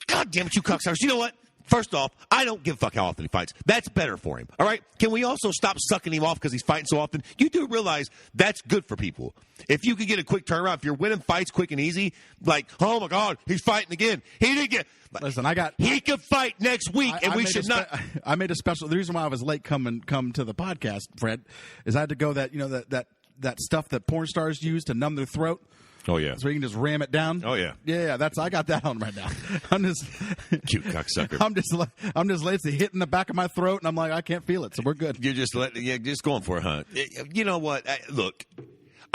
Speaker 3: God damn it, you cocksuckers. You know what? First off, I don't give a fuck how often he fights. That's better for him. All right? Can we also stop sucking him off because he's fighting so often? You do realize that's good for people. If you can get a quick turnaround, if you're winning fights quick and easy, like, oh my God, he's fighting again. He didn't get.
Speaker 2: Listen,
Speaker 3: he could fight next week, and we should not.
Speaker 2: I made a special. The reason why I was late come to the podcast, Fred, is I had to go that stuff that porn stars use to numb their throat.
Speaker 3: Oh yeah,
Speaker 2: so you can just ram it down.
Speaker 3: Oh yeah,
Speaker 2: yeah. I got that on right now. I'm just
Speaker 3: cute cocksucker.
Speaker 2: I'm just lazy hitting the back of my throat, and I'm like, I can't feel it, so we're good.
Speaker 3: You're just just going for it, huh? You know what? Look,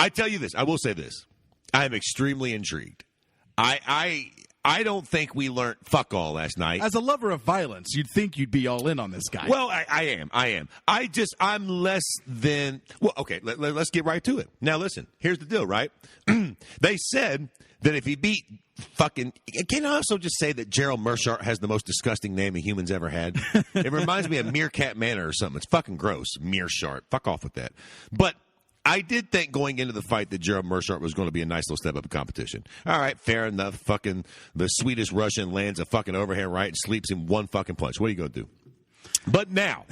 Speaker 3: I tell you this. I will say this. I am extremely intrigued. I don't think we learned fuck all last night.
Speaker 2: As a lover of violence, you'd think you'd be all in on this guy.
Speaker 3: Well, I am. I'm less than... Well, okay, let's get right to it. Now, listen, here's the deal, right? They said that if he beat fucking... Can I also just say that Gerald Meerschaert has the most disgusting name a human's ever had? It reminds me of Meerkat Manor or something. It's fucking gross. Meerschaert. Fuck off with that. But... I did think going into the fight that Gerald Meerschaert was going to be a nice little step up in competition. All right, fair enough. Fucking the Swedish Russian lands a fucking overhand right and sleeps in one fucking punch. What are you going to do? But now,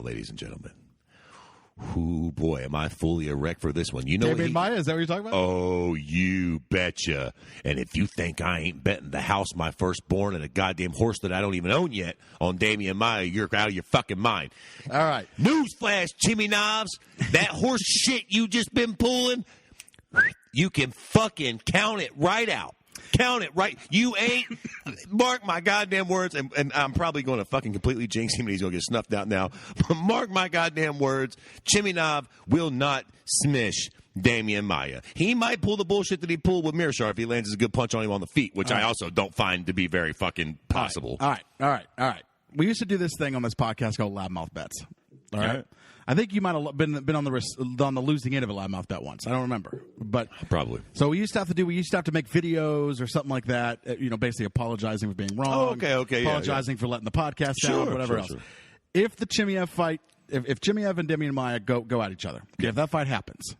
Speaker 3: ladies and gentlemen, oh boy, am I fully erect for this one. You know,
Speaker 2: Damian Maia, is that what you're talking about?
Speaker 3: Oh, you betcha. And if you think I ain't betting the house my firstborn and a goddamn horse that I don't even own yet on Damian Maia, you're out of your fucking mind.
Speaker 2: All right.
Speaker 3: Newsflash, Jimmy Knobs, that horse shit you just been pulling, you can fucking count it right out. Count it right. You ain't. Mark my goddamn words, and I'm probably going to fucking completely jinx him, and he's going to get snuffed out now. But mark my goddamn words, Chimnov will not smish Damian Maia. He might pull the bullshit that he pulled with Meerschaert if he lands a good punch on him on the feet, which I also don't find to be very fucking possible.
Speaker 2: All right. We used to do this thing on this podcast called LoudMouth Bets. All right. I think you might have been on the losing end of a LoudMouth bet once. I don't remember, but
Speaker 3: probably.
Speaker 2: So we used to have to make videos or something like that. Basically apologizing for being wrong.
Speaker 3: Oh, okay,
Speaker 2: apologizing for letting the podcast down, whatever else. Sure. If the Chimiev fight, if Chimiev and Damian Maia go at each other, if that fight happens,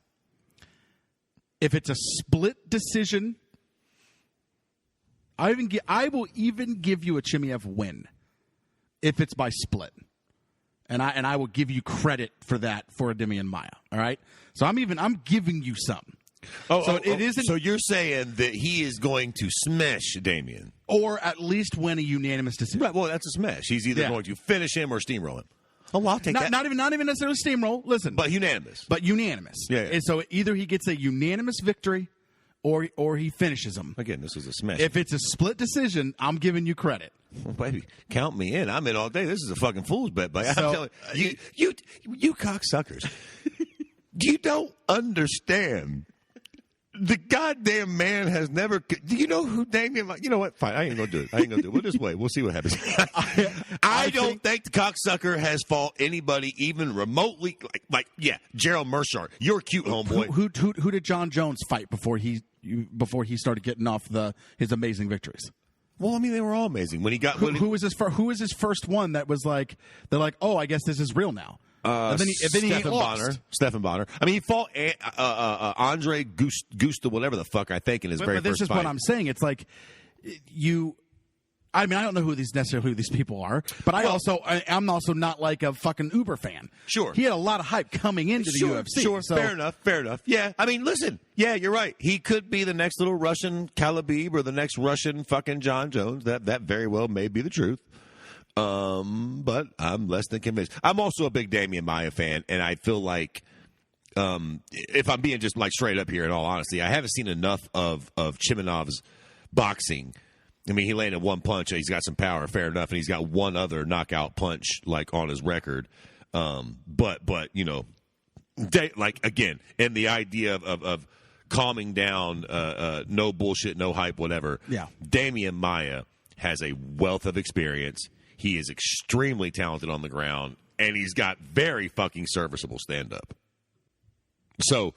Speaker 2: if it's a split decision, I will even give you a Chimiev win if it's by split. And I will give you credit for that for Damian Maia. All right, so I'm giving you some. It isn't,
Speaker 3: So you're saying that he is going to smash Damian,
Speaker 2: or at least win a unanimous decision.
Speaker 3: right? Well, that's a smash. He's either going to finish him or steamroll him. Oh, I'll take that.
Speaker 2: Not even necessarily steamroll. Listen,
Speaker 3: But unanimous.
Speaker 2: Yeah. And so either he gets a unanimous victory, or he finishes him.
Speaker 3: Again, this is a smash.
Speaker 2: If it's a split decision, I'm giving you credit.
Speaker 3: Well, baby, count me in. I'm in all day. This is a fucking fool's bet, buddy. I'm
Speaker 2: So,
Speaker 3: telling you cocksuckers. You don't understand. The goddamn man has never. Do you know who Damian? You know what? Fine, I ain't gonna do it. We'll just wait. We'll see what happens. I don't think the cocksucker has fought anybody even remotely like Gerald Mershart. You're cute, homeboy.
Speaker 2: Who did John Jones fight before he started getting off his amazing victories?
Speaker 3: Well, I mean, they were all amazing. When he got
Speaker 2: Who was his first one that was like, they're like, oh, I guess this is real now. And then he ain't lost.
Speaker 3: Stephen Bonner. I mean, he fought Andre Gusta, whatever the fuck, I think, in his very first fight.
Speaker 2: But this is what I'm saying. It's like I mean, I don't know who these people are, but I'm also not like a fucking Uber fan.
Speaker 3: Sure.
Speaker 2: He had a lot of hype coming into the UFC.
Speaker 3: Sure,
Speaker 2: so.
Speaker 3: fair enough. Yeah, I mean, listen. Yeah, you're right. He could be the next little Russian Khabib or the next Russian fucking John Jones. That very well may be the truth. But I'm less than convinced. I'm also a big Damian Maia fan, and I feel like, if I'm being just like straight up here, in all honesty, I haven't seen enough of Chimanov's boxing. I mean, he landed one punch. He's got some power, fair enough, and he's got one other knockout punch like on his record. But you know, again, and the idea of calming down, no bullshit, no hype, whatever.
Speaker 2: Yeah,
Speaker 3: Damian Maia has a wealth of experience. He is extremely talented on the ground, and he's got very fucking serviceable stand-up. So,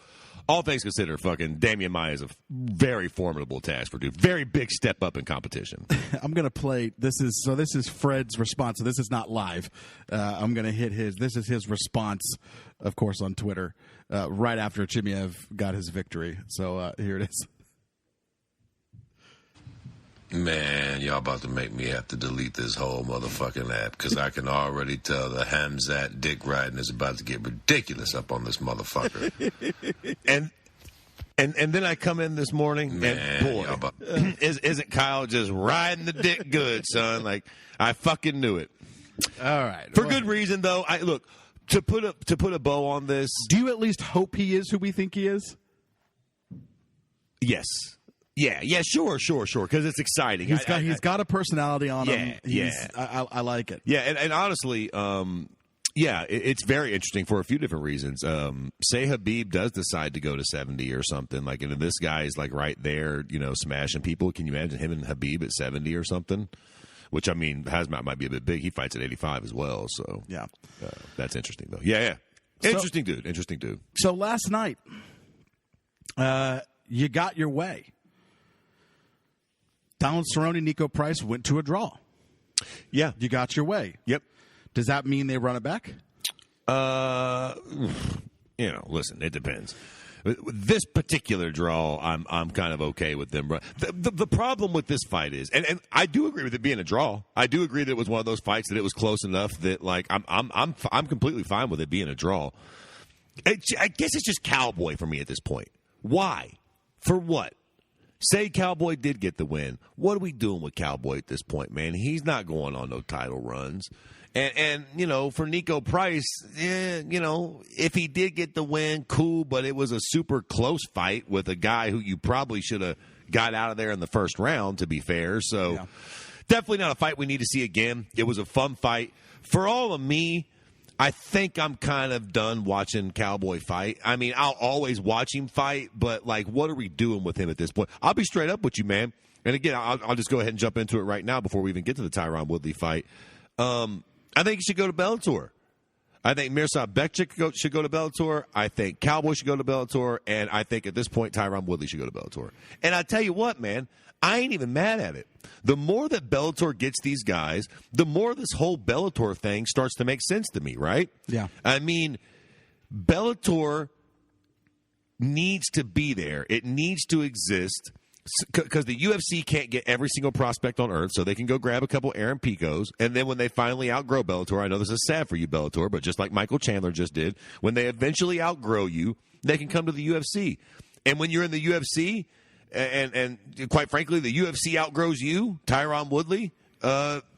Speaker 3: all things considered, fucking Damian Maia is a very formidable task for dude. Very big step up in competition.
Speaker 2: I'm going to play. This is Fred's response. So this is not live. I'm going to hit his. This is his response, of course, on Twitter, right after Chimaev got his victory. So here it is.
Speaker 4: Man, y'all about to make me have to delete this whole motherfucking app because I can already tell the Hamzat dick riding is about to get ridiculous up on this motherfucker.
Speaker 3: and then I come in this morning,
Speaker 4: Man,
Speaker 3: and boy, isn't Kyle just riding the dick good, son? Like, I fucking knew it.
Speaker 2: All right,
Speaker 3: for good reason though. Look, to put a bow on this.
Speaker 2: Do you at least hope he is who we think he is?
Speaker 3: Yes. Yeah, sure, because it's exciting.
Speaker 2: He's got a personality on him. I like it.
Speaker 3: Yeah, and honestly, it's very interesting for a few different reasons. Say Khabib does decide to go to 70 or something, like, and this guy is like right there, you know, smashing people. Can you imagine him and Khabib at 70 or something? Which, I mean, Hazmat might be a bit big. He fights at 85 as well, so
Speaker 2: yeah,
Speaker 3: that's interesting though. Yeah. Interesting dude.
Speaker 2: So last night, you got your way. Donald Cerrone, Nico Price went to a draw.
Speaker 3: Yeah.
Speaker 2: You got your way.
Speaker 3: Yep.
Speaker 2: Does that mean they run it back?
Speaker 3: You know, listen, it depends. This particular draw, I'm kind of okay with them. The problem with this fight is, and I do agree with it being a draw. I do agree that it was one of those fights that it was close enough that like I'm completely fine with it being a draw. I guess it's just Cowboy for me at this point. Why? For what? Say Cowboy did get the win. What are we doing with Cowboy at this point, man? He's not going on no title runs. And you know, for Nico Price, you know, if he did get the win, cool, but it was a super close fight with a guy who you probably should have got out of there in the first round, to be fair. So definitely not a fight we need to see again. It was a fun fight. For all of me, I think I'm kind of done watching Cowboy fight. I mean, I'll always watch him fight, but, like, what are we doing with him at this point? I'll be straight up with you, man. And, again, I'll just go ahead and jump into it right now before we even get to the Tyron Woodley fight. I think he should go to Bellator. I think Mirsad Bektic should go to Bellator. I think Cowboy should go to Bellator. And I think at this point, Tyron Woodley should go to Bellator. And I tell you what, man, I ain't even mad at it. The more that Bellator gets these guys, the more this whole Bellator thing starts to make sense to me, right?
Speaker 2: Yeah.
Speaker 3: I mean, Bellator needs to be there. It needs to exist because the UFC can't get every single prospect on earth, so they can go grab a couple Aaron Picos, and then when they finally outgrow Bellator, I know this is sad for you, Bellator, but just like Michael Chandler just did, when they eventually outgrow you, they can come to the UFC. And when you're in the UFC, and quite frankly, the UFC outgrows you, Tyron Woodley,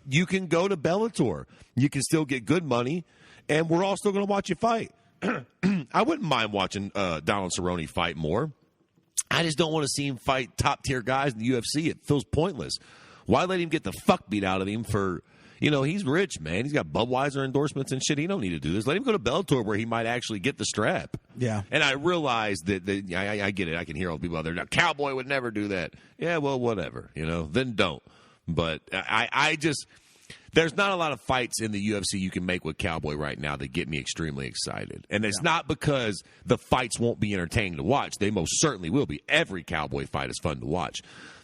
Speaker 3: you can go to Bellator. You can still get good money, and we're all still going to watch you fight. I wouldn't mind watching Donald Cerrone fight more. I just don't want to see him fight top-tier guys in the UFC. It feels pointless. Why let him get the fuck beat out of him for, he's rich, man. He's got Budweiser endorsements and shit. He don't need to do this. Let him go to Bellator where he might actually get the strap.
Speaker 2: Yeah.
Speaker 3: And I realize that I get it. I can hear all the people out there. Now, Cowboy would never do that. Yeah, well, whatever. Then don't. But I just... There's not a lot of fights in the UFC you can make with Cowboy right now that get me extremely excited. And it's not because the fights won't be entertaining to watch. They most certainly will be. Every Cowboy fight is fun to watch.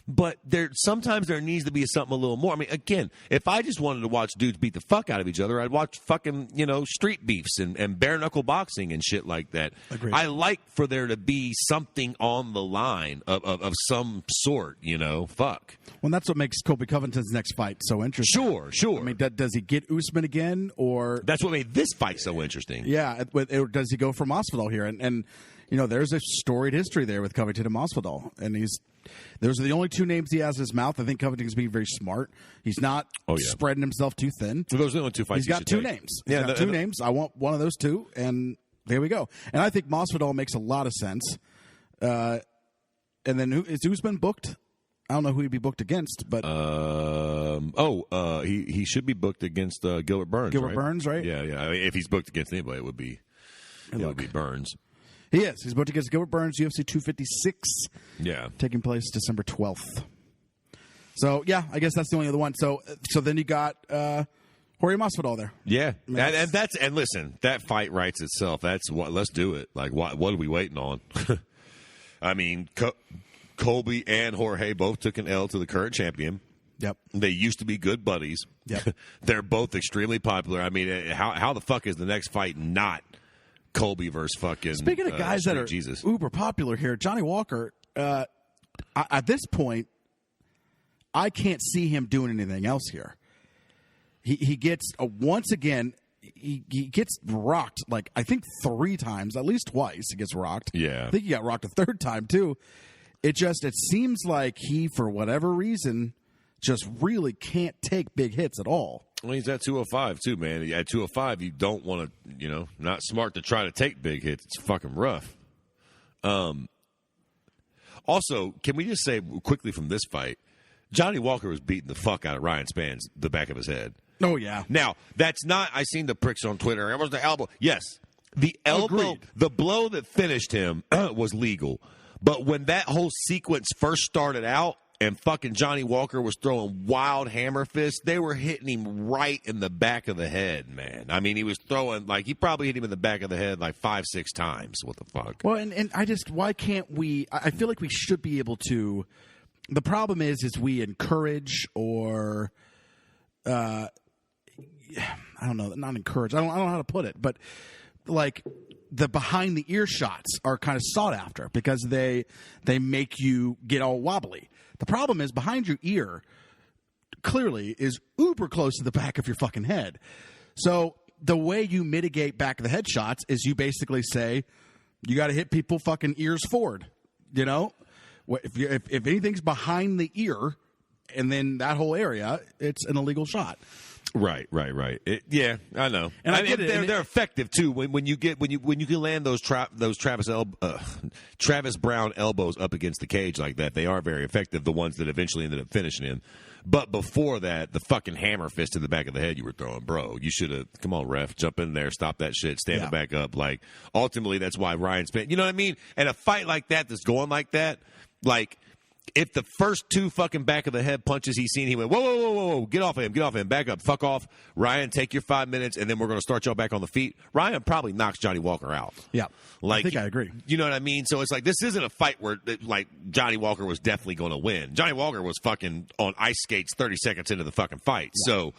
Speaker 3: But sometimes there needs to be something a little more. I mean, again, if I just wanted to watch dudes beat the fuck out of each other, I'd watch fucking, street beefs and bare-knuckle boxing and shit like that.
Speaker 2: Agreed.
Speaker 3: I like for there to be something on the line of some sort, fuck.
Speaker 2: Well, that's what makes Colby Covington's next fight so interesting.
Speaker 3: Sure.
Speaker 2: I mean, does he get Usman again, or...
Speaker 3: That's what made this fight so interesting.
Speaker 2: Yeah, or does he go for Masvidal here? And there's a storied history there with Covington and Masvidal, and those are the only two names he has in his mouth. I think Covington's being very smart. He's not spreading himself too thin.
Speaker 3: So those are the only two fights
Speaker 2: He's got two names. He's got two names. I want one of those two, and there we go. And I think Masvidal makes a lot of sense. And then is Usman booked? I don't know who he'd be booked against, but
Speaker 3: he should be booked against Gilbert Burns.
Speaker 2: Gilbert Burns, right?
Speaker 3: Yeah. I mean, if he's booked against anybody, it would be Burns.
Speaker 2: He is. He's booked against Gilbert Burns, UFC 256.
Speaker 3: Yeah,
Speaker 2: taking place December 12th. So yeah, I guess that's the only other one. So then you got Jorge Masvidal there.
Speaker 3: Yeah, and listen, that fight writes itself. That's what. Let's do it. Like, what are we waiting on? I mean, Colby and Jorge both took an L to the current champion.
Speaker 2: Yep.
Speaker 3: They used to be good buddies.
Speaker 2: Yep.
Speaker 3: They're both extremely popular. I mean, how the fuck is the next fight not Colby versus fucking...
Speaker 2: Speaking of guys that are
Speaker 3: Jesus.
Speaker 2: uber popular here, Johnny Walker, at this point, I can't see him doing anything else here. He gets, once again, he gets rocked, like, I think 3 times, at least twice he gets rocked.
Speaker 3: Yeah.
Speaker 2: I think he got rocked a 3rd time, too. It seems like he, for whatever reason, just really can't take big hits at all.
Speaker 3: Well, he's at 205, too, man. At 205, you don't want to, not smart to try to take big hits. It's fucking rough. Also, can we just say quickly from this fight, Johnny Walker was beating the fuck out of Ryan Spann, the back of his head.
Speaker 2: Oh, yeah.
Speaker 3: Now, that's not, I seen the pricks on Twitter. It was the elbow. Yes, the elbow,
Speaker 2: Agreed.
Speaker 3: the blow that finished him was legal. But when that whole sequence first started out, and fucking Johnny Walker was throwing wild hammer fists, they were hitting him right in the back of the head, man. I mean, he was throwing, he probably hit him in the back of the head 5-6 times. What the fuck?
Speaker 2: Well, and why can't we, I feel like we should be able to, the problem is we encourage or, I don't know, not encourage, I don't know how to put it, but the behind the ear shots are kind of sought after because they make you get all wobbly. The problem is behind your ear clearly is uber close to the back of your fucking head. So the way you mitigate back of the head shots is you basically say you got to hit people fucking ears forward. If anything's behind the ear and then that whole area, it's an illegal shot.
Speaker 3: Right. Yeah, I know,
Speaker 2: and I get it.
Speaker 3: They're effective too. When you can land those Travis Brown elbows up against the cage like that, they are very effective. The ones that eventually ended up finishing him. But before that, the fucking hammer fist to the back of the head you were throwing, bro. You should have come on, ref, jump in there, stop that shit, stand it back up. Ultimately, that's why Ryan Spann. You know what I mean? And a fight like that that's going like that, if the first 2 fucking back of the head punches he's seen, he went, whoa, get off of him, back up, fuck off. Ryan, take your 5 minutes, and then we're going to start y'all back on the feet. Ryan probably knocks Johnny Walker out.
Speaker 2: Yeah, I think I agree.
Speaker 3: You know what I mean? So it's this isn't a fight where, Johnny Walker was definitely going to win. Johnny Walker was fucking on ice skates 30 seconds into the fucking fight. Yeah. So,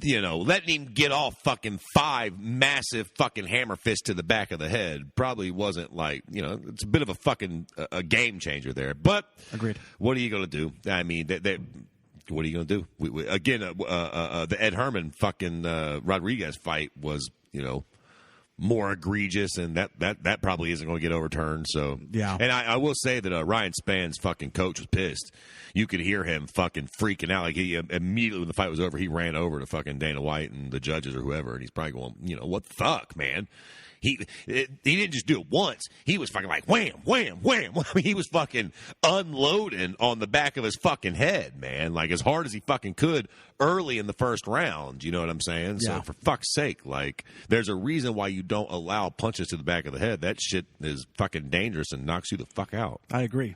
Speaker 3: letting him get off fucking 5 massive fucking hammer fists to the back of the head probably wasn't it's a bit of a fucking a game changer there. But
Speaker 2: agreed.
Speaker 3: What are you going to do? I mean, what are you going to do? Again, the Ed Herman fucking Rodriguez fight was, more egregious, and that probably isn't going to get overturned. So
Speaker 2: yeah.
Speaker 3: And I will say that Ryan Spann's fucking coach was pissed. You could hear him fucking freaking out. Like he immediately when the fight was over, he ran over to fucking Dana White and the judges or whoever, and he's probably going, what the fuck, man. He didn't just do it once. He was fucking like wham, wham, wham. I mean, he was fucking unloading on the back of his fucking head, man, like as hard as he fucking could early in the first round. You know what I'm saying?
Speaker 2: Yeah.
Speaker 3: So for fuck's sake, like there's a reason why you don't allow punches to the back of the head. That shit is fucking dangerous and knocks you the fuck out.
Speaker 2: I agree.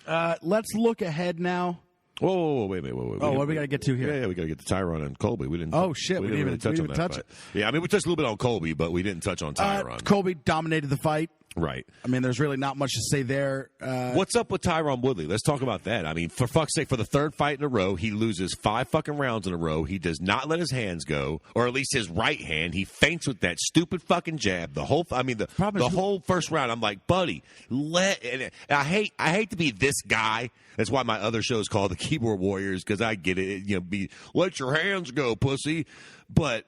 Speaker 2: Let's look ahead now.
Speaker 3: Whoa, wait.
Speaker 2: Oh, what do we got to get to here?
Speaker 3: Yeah, we got to get to Tyron and Colby. We didn't.
Speaker 2: Oh, shit, we didn't even
Speaker 3: touch on that
Speaker 2: touch
Speaker 3: fight.
Speaker 2: it.
Speaker 3: Yeah, I mean, we touched a little bit on Colby, but we didn't touch on Tyron.
Speaker 2: Colby dominated the fight.
Speaker 3: Right.
Speaker 2: I mean, there's really not much to say there.
Speaker 3: What's up with Tyron Woodley? Let's talk about that. I mean, for fuck's sake, for the third fight in a row, he loses 5 fucking rounds in a row. He does not let his hands go, or at least his right hand. He feints with that stupid fucking jab. The whole whole first round. I'm like, buddy, and I hate to be this guy. That's why my other show is called The Keyboard Warriors, because I get it. Let your hands go, pussy. But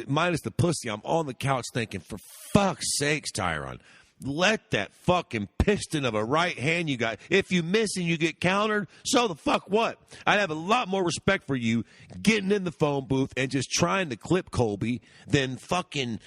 Speaker 3: minus the pussy, I'm on the couch thinking, for fuck's sakes, Tyron. Let that fucking piston of a right hand you got. If you miss and you get countered, so the fuck what? I'd have a lot more respect for you getting in the phone booth and just trying to clip Colby than fucking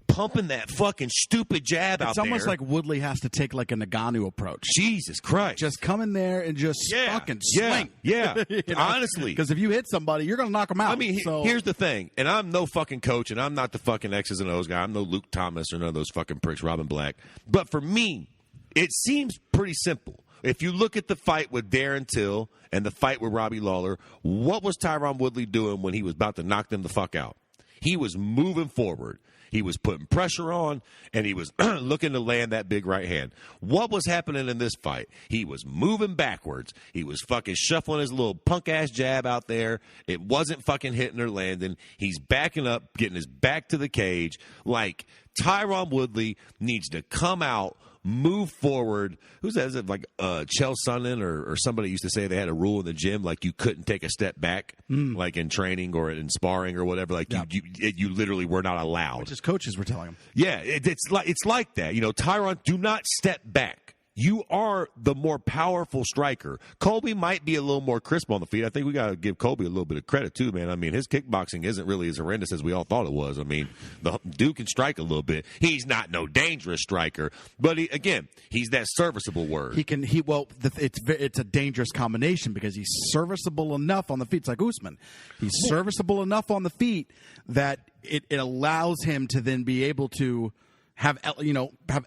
Speaker 3: pumping that fucking stupid jab out there.
Speaker 2: It's almost like Woodley has to take like a Nagano approach.
Speaker 3: Jesus Christ.
Speaker 2: Just come in there and just fucking swing.
Speaker 3: Yeah. Honestly.
Speaker 2: Because if you hit somebody, you're going to knock them out.
Speaker 3: I mean, here's the thing, and I'm no fucking coach, and I'm not the fucking X's and O's guy. I'm no Luke Thomas or none of those fucking pricks, Robin Black. But for me, it seems pretty simple. If you look at the fight with Darren Till and the fight with Robbie Lawler, what was Tyron Woodley doing when he was about to knock them the fuck out? He was moving forward. He was putting pressure on, and he was looking to land that big right hand. What was happening in this fight? He was moving backwards. He was fucking shuffling his little punk-ass jab out there. It wasn't fucking hitting or landing. He's backing up, getting his back to the cage. Like, Tyron Woodley needs to come out, move forward. Who's that? Is it like Chael Sonnen or somebody used to say they had a rule in the gym, like you couldn't take a step back, like in training or in sparring or whatever. Like you literally were not allowed.
Speaker 2: Which his coaches were telling him.
Speaker 3: Yeah, it's like that. Tyron, do not step back. You are the more powerful striker. Colby might be a little more crisp on the feet. I think we got to give Colby a little bit of credit, too, man. I mean, his kickboxing isn't really as horrendous as we all thought it was. I mean, the dude can strike a little bit. He's not no dangerous striker. But, he's that serviceable word.
Speaker 2: It's a dangerous combination because he's serviceable enough on the feet. It's like Usman. He's serviceable enough on the feet that it allows him to then be able to have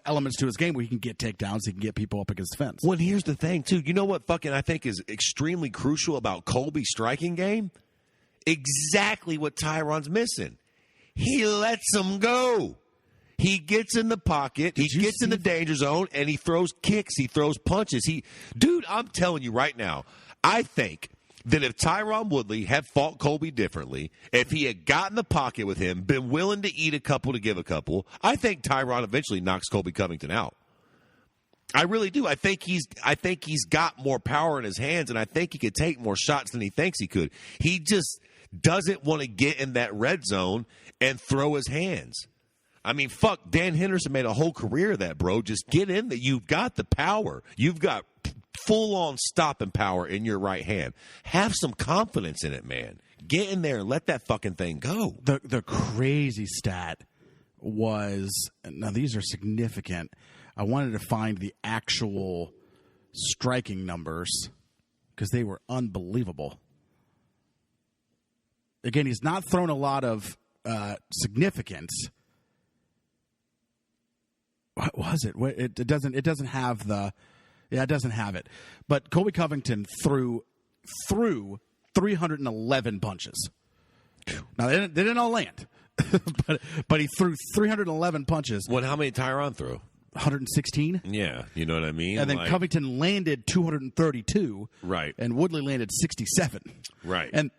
Speaker 2: elements to his game where he can get takedowns, he can get people up against the fence.
Speaker 3: Well, here's the thing, too. You know what fucking I think is extremely crucial about Colby's striking game? Exactly what Tyron's missing. He lets him go. He gets in the pocket, he gets in the danger zone, and he throws kicks, he throws punches. Dude, I'm telling you right now, I think that if Tyron Woodley had fought Colby differently, if he had got in the pocket with him, been willing to eat a couple to give a couple, I think Tyron eventually knocks Colby Covington out. I really do. I think he's got more power in his hands, and I think he could take more shots than he thinks he could. He just doesn't want to get in that red zone and throw his hands. I mean, fuck, Dan Henderson made a whole career of that, bro. Just get in there. You've got the power. You've got full-on stopping power in your right hand. Have some confidence in it, man. Get in there and let that fucking thing go.
Speaker 2: The crazy stat was, now these are significant. I wanted to find the actual striking numbers because they were unbelievable. Again, he's not thrown a lot of significance. What was it? It doesn't have the. Yeah, it doesn't have it. But Colby Covington threw 311 punches. Now, they didn't all land, but he threw 311 punches.
Speaker 3: Well, how many Tyron threw?
Speaker 2: 116.
Speaker 3: Yeah, you know what I mean?
Speaker 2: And then Covington landed 232.
Speaker 3: Right.
Speaker 2: And Woodley landed 67.
Speaker 3: Right.
Speaker 2: And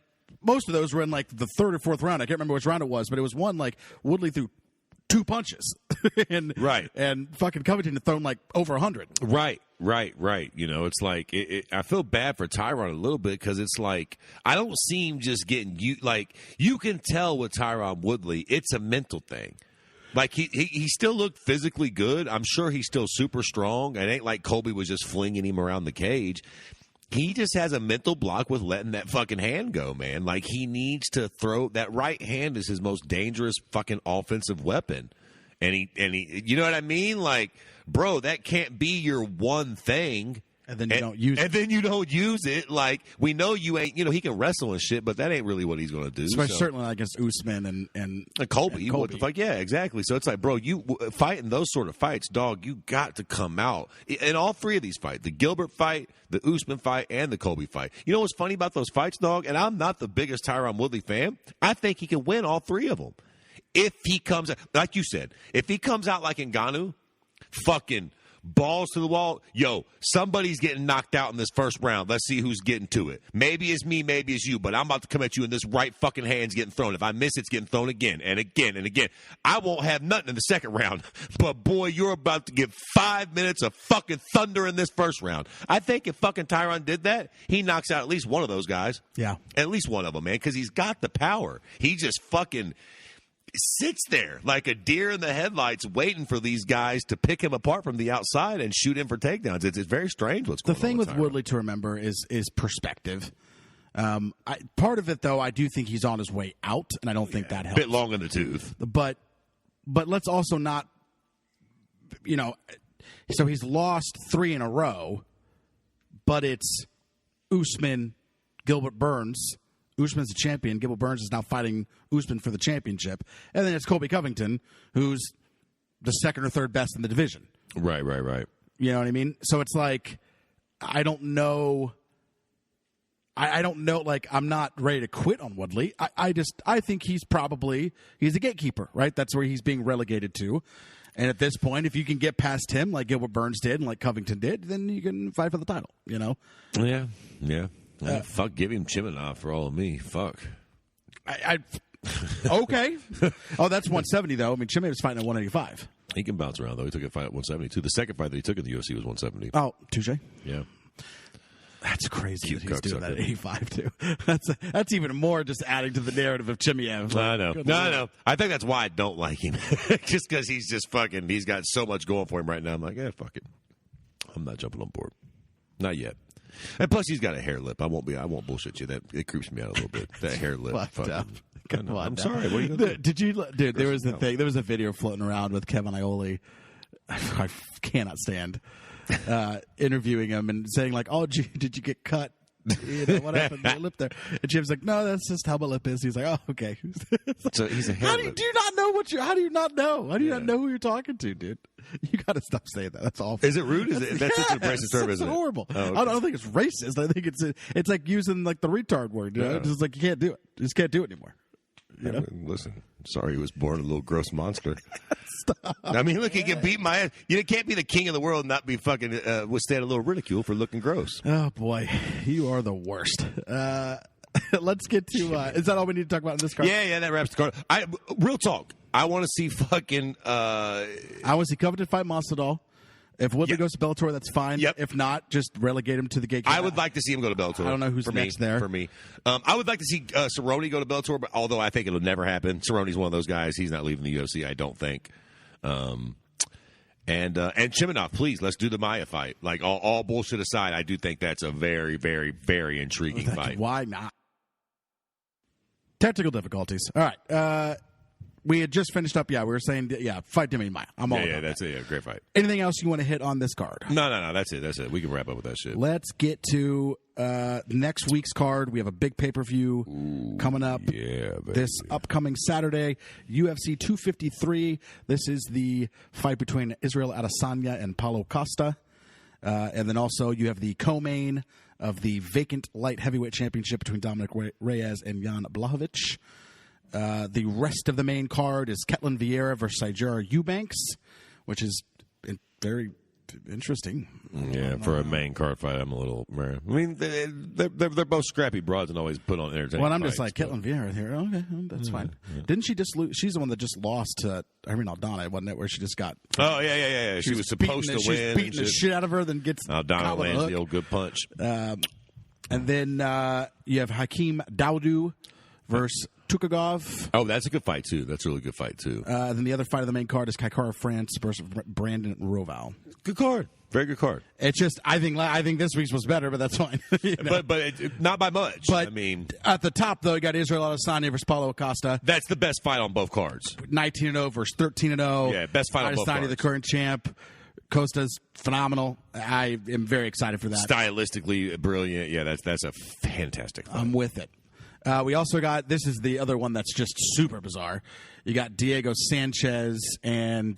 Speaker 2: most of those were in like the third or fourth round. I can't remember which round it was, but it was one like Woodley threw 2 punches. and fucking Covington had thrown like over 100.
Speaker 3: Right. It's like I feel bad for Tyron a little bit because it's like I don't see him just getting you can tell with Tyron Woodley it's a mental thing. Like, he still looked physically good. I'm sure he's still super strong. It ain't like Colby was just flinging him around the cage. He just has a mental block with letting that fucking hand go, man. Like, he needs to throw. That right hand is his most dangerous fucking offensive weapon. And he, you know what I mean? Like, bro, that can't be your one thing.
Speaker 2: And then you don't use it.
Speaker 3: And then you don't use it. Like, we know you ain't, he can wrestle and shit, but that ain't really what he's going to do.
Speaker 2: Certainly not against Usman and
Speaker 3: Colby.
Speaker 2: and
Speaker 3: What the fuck? Yeah, exactly. So it's like, bro, you fighting those sort of fights, dog, you got to come out. In all three of these fights, the Gilbert fight, the Usman fight, and the Colby fight. You know what's funny about those fights, dog? And I'm not the biggest Tyron Woodley fan. I think he can win all three of them. If he comes, like you said, if he comes out like Ngannou, fucking balls to the wall, yo, somebody's getting knocked out in this first round. Let's see who's getting to it. Maybe it's me, maybe it's you, but I'm about to come at you and this right fucking hand's getting thrown. If I miss, it's getting thrown again and again and again. I won't have nothing in the second round, but boy, you're about to get 5 minutes of fucking thunder in this first round. I think if fucking Tyron did that, he knocks out at least one of those guys.
Speaker 2: Yeah.
Speaker 3: At least one of them, man, because he's got the power. He just fucking sits there like a deer in the headlights waiting for these guys to pick him apart from the outside and shoot him for takedowns. It's very strange what's going on.
Speaker 2: The thing with
Speaker 3: Tyron.
Speaker 2: Woodley to remember is perspective. Part of it, though, I do think he's on his way out, and I don't think that helps.
Speaker 3: A bit long in the tooth.
Speaker 2: But let's also not, so he's lost 3 in a row, but it's Usman, Gilbert Burns. Usman's the champion. Gilbert Burns is now fighting Usman for the championship. And then it's Colby Covington, who's the second or third best in the division.
Speaker 3: Right.
Speaker 2: You know what I mean? So it's like, I don't know. I don't know. Like, I'm not ready to quit on Woodley. I think he's a gatekeeper, right? That's where he's being relegated to. And at this point, if you can get past him like Gilbert Burns did and like Covington did, then you can fight for the title,
Speaker 3: Yeah. Fuck, give him Chiminov for all of me. Fuck.
Speaker 2: Okay. Oh, that's 170, though. I mean, Chiminov was fighting at 185.
Speaker 3: He can bounce around, though. He took a fight at 172. The second fight that he took in the UFC was 170.
Speaker 2: Oh, touche.
Speaker 3: Yeah.
Speaker 2: That's crazy.
Speaker 3: Cute
Speaker 2: that he's doing that at
Speaker 3: cocksucker.
Speaker 2: 85 too. That's even more just adding to the narrative of Chimaev.
Speaker 3: I know. No. I think that's why I don't like him. Just because he's just fucking. He's got so much going for him right now. I'm like, fuck it. I'm not jumping on board. Not yet. And plus, he's got a hair lip. I won't bullshit you. That it creeps me out a little bit. That hair lip.
Speaker 2: Fucked up. Come on.
Speaker 3: I'm sorry. What are you gonna do?
Speaker 2: Did you, dude? There was a thing. There was a video floating around with Kevin Iole. I cannot stand interviewing him and saying like, "Oh, did you get cut? What happened to your lip there?" And Jim's like, "No, that's just how my lip is." He's like, "Oh, okay."
Speaker 3: So he's a hair
Speaker 2: How
Speaker 3: lip.
Speaker 2: do you not know how do you not know? How do you not know who you're talking to, dude? You got to stop saying that. That's awful.
Speaker 3: Is it rude? That's such an abrasive term, isn't it?
Speaker 2: It's horrible.
Speaker 3: Oh, okay.
Speaker 2: I don't think it's racist. I think it's like using like the retard word. It's just like you can't do it. You just can't do it anymore.
Speaker 3: Listen, sorry he was born a little gross monster. Stop. I mean, look, he can beat my ass. You can't be the king of the world and not be fucking withstand a little ridicule for looking gross.
Speaker 2: Oh, boy. You are the worst. Let's get to is that all we need to talk about in this card?
Speaker 3: Yeah, that wraps the card. Real talk. I want to see fucking
Speaker 2: I want to see Covington fight Masvidal. If Woodley goes to Bellator, that's fine.
Speaker 3: Yep.
Speaker 2: If not, just relegate him to the gatekeeper.
Speaker 3: I would like to see him go to Bellator.
Speaker 2: I don't know who's next there.
Speaker 3: For me. I would like to see Cerrone go to Bellator, but although I think it'll never happen. Cerrone's one of those guys. He's not leaving the UFC, I don't think. And Chiminov, please, let's do the Maya fight. Like, all bullshit aside, I do think that's a very, very, very intriguing fight.
Speaker 2: Why not? Technical difficulties. All right. We had just finished up. Yeah, we were saying, fight Demi Maya. I'm all about
Speaker 3: that's it. Yeah, great fight.
Speaker 2: Anything else you want to hit on this card?
Speaker 3: No. That's it. We can wrap up with that shit.
Speaker 2: Let's get to next week's card. We have a big pay-per-view coming up this upcoming Saturday, UFC 253. This is the fight between Israel Adesanya and Paulo Costa. And then also you have the co-main of the vacant light heavyweight championship between Dominic Reyes and Jan Blachowicz. The rest of the main card is Ketlin Vieira versus Sijara Eubanks, which is very interesting.
Speaker 3: Yeah, for a main card fight, I'm a little. I mean, they're both scrappy broads and always put on entertaining.
Speaker 2: Well, I'm just
Speaker 3: fights,
Speaker 2: like Ketlin Vieira here. Okay, that's fine. Yeah. Didn't she just lose? She's the one that just lost to Irene Aldana, wasn't it? Where she just got.
Speaker 3: Oh yeah. She was supposed to win.
Speaker 2: She was beating the shit out of her, then gets.
Speaker 3: Aldana lands the old good punch.
Speaker 2: And then you have Hakeem Dawodu versus Chukagov.
Speaker 3: Oh, that's a good fight, too. That's a really good fight, too.
Speaker 2: Then the other fight of the main card is Kaikara France versus Brandon Roval.
Speaker 3: Good card. Very good card.
Speaker 2: It's just I think this week's was better, but that's fine. You know?
Speaker 3: But not by much.
Speaker 2: But
Speaker 3: I mean,
Speaker 2: at the top though, you got Israel Adesanya versus Paulo Acosta.
Speaker 3: that's the best fight on both cards.
Speaker 2: 19-0 versus 13-0.
Speaker 3: Yeah, best fight on both
Speaker 2: Adesanya,
Speaker 3: cards.
Speaker 2: the current champ. Costa's phenomenal. I am very excited for that.
Speaker 3: Stylistically brilliant. Yeah, that's a fantastic fight.
Speaker 2: I'm with it. We also got, this is the other one that's just super bizarre. You got Diego Sanchez and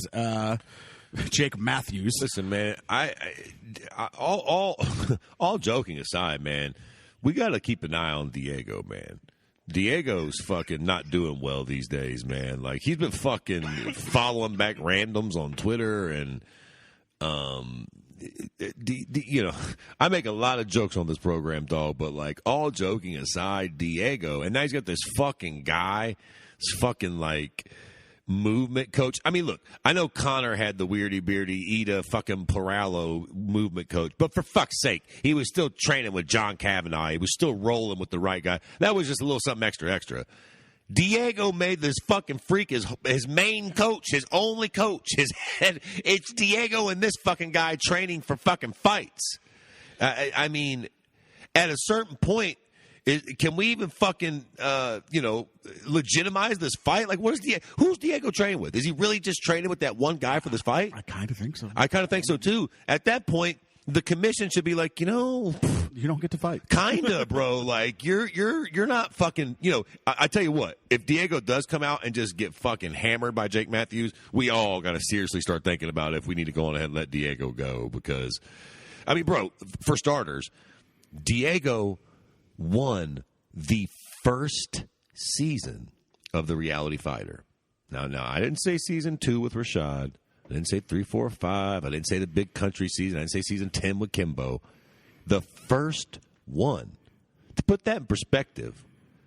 Speaker 2: Jake Matthews.
Speaker 3: Listen, man, I all joking aside, man, we got to keep an eye on Diego, man. Diego's fucking not doing well these days, man. Like, he's been fucking following back randoms on Twitter and you know, I make a lot of jokes on this program, dog, but like, all joking aside, Diego, and now he's got this fucking guy, this fucking like movement coach. I mean, look, I know Connor had the weirdy beardy Ida fucking Pluralo movement coach, but for fuck's sake, he was still training with John Kavanaugh. He was still rolling with the right guy. That was just a little something extra. Diego made this fucking freak his main coach, his only coach, his head. It's Diego and this fucking guy training for fucking fights. I mean, at a certain point, can we even fucking, legitimize this fight? Like, who's Diego training with? Is he really just training with that one guy for this fight?
Speaker 2: I kind of think so.
Speaker 3: I kind of think so, too. At that point, the commission should be like, you
Speaker 2: don't get to fight.
Speaker 3: Kinda, bro. Like, you're not fucking, I tell you what, if Diego does come out and just get fucking hammered by Jake Matthews, we all got to seriously start thinking about if we need to go on ahead and let Diego go. Because, I mean, bro, for starters, Diego won the first season of The Reality Fighter. Now, I didn't say season 2 with Rashad. I didn't say 3, 4, 5. I didn't say the Big Country season. I didn't say season 10 with Kimbo. The first one. To put that in perspective,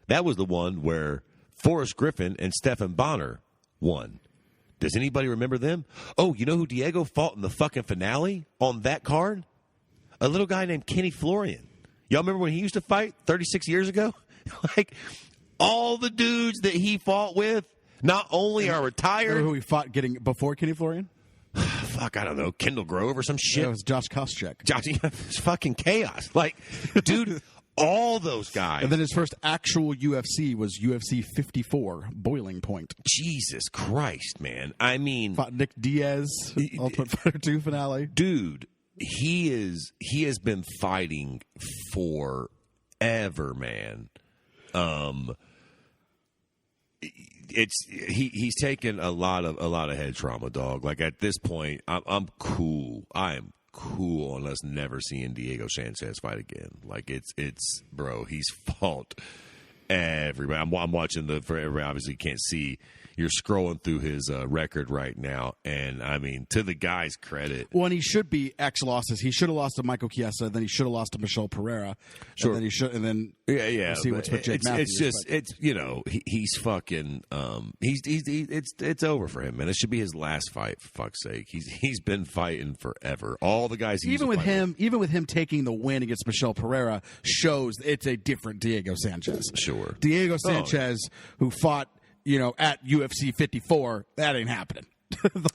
Speaker 3: that was the one where Forrest Griffin and Stephan Bonner won. Does anybody remember them? Oh, you know who Diego fought in the fucking finale on that card? A little guy named Kenny Florian. Y'all remember when he used to fight 36 years ago? Like, all the dudes that he fought with not only are retired.
Speaker 2: Remember who he fought before Kenny Florian?
Speaker 3: Fuck, I don't know. Kendall Grove or some shit.
Speaker 2: It was Josh Koscheck.
Speaker 3: It's fucking chaos. Like, dude, all those guys.
Speaker 2: And then his first actual UFC was UFC 54, Boiling Point.
Speaker 3: Jesus Christ, man. I mean,
Speaker 2: fought Nick Diaz, Ultimate Fighter 2 finale.
Speaker 3: Dude, he has been fighting forever, man. He's taken a lot of head trauma, dog. Like, at this point, I'm cool. I am cool on us never seeing Diego Sanchez fight again. Like, it's bro, he's fought everybody. I'm watching for everybody. Obviously can't see. You're scrolling through his record right now, and I mean, to the guy's credit.
Speaker 2: Well, and he should be X losses. He should have lost to Michael Chiesa, then he should have lost to Michelle Pereira.
Speaker 3: Sure.
Speaker 2: And then
Speaker 3: Yeah.
Speaker 2: We'll see what's with Jake Matthews.
Speaker 3: It's he's fucking it's over for him, man. It should be his last fight, for fuck's sake. He's been fighting forever. All the guys
Speaker 2: even with him taking the win against Michelle Pereira shows it's a different Diego Sanchez.
Speaker 3: Sure.
Speaker 2: Diego Sanchez, who fought at UFC 54, that ain't happening.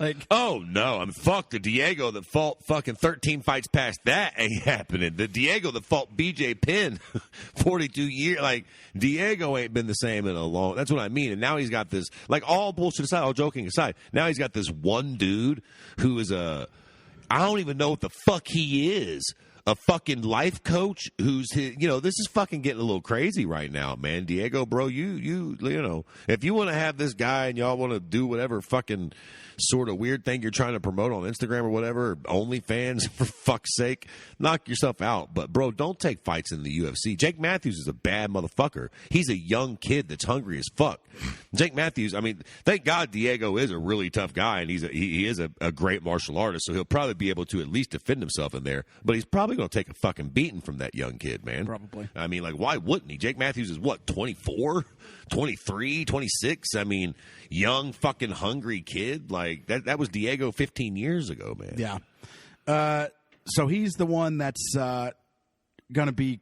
Speaker 2: Like,
Speaker 3: oh no, I mean, fuck the Diego that fought fucking 13 fights past that ain't happening. The Diego that fought BJ Penn 42 years, like, Diego ain't been the same in a long. That's what I mean. And now he's got this, like, all bullshit aside, all joking aside. Now he's got this one dude who is I don't even know what the fuck he is. A fucking life coach who's his, this is fucking getting a little crazy right now, man. Diego, bro, you if you want to have this guy and y'all want to do whatever fucking sort of weird thing you're trying to promote on Instagram or whatever, or OnlyFans, for fuck's sake, knock yourself out. But, bro, don't take fights in the UFC. Jake Matthews is a bad motherfucker. He's a young kid that's hungry as fuck. Jake Matthews, I mean, thank God Diego is a really tough guy, and he is a great martial artist, so he'll probably be able to at least defend himself in there. But he's probably going to take a fucking beating from that young kid, man.
Speaker 2: Probably.
Speaker 3: I mean, like, why wouldn't he? Jake Matthews is, what, 24, 23, 26? I mean, young fucking hungry kid. Like, that was Diego 15 years ago, man.
Speaker 2: Yeah. So he's the one that's going to be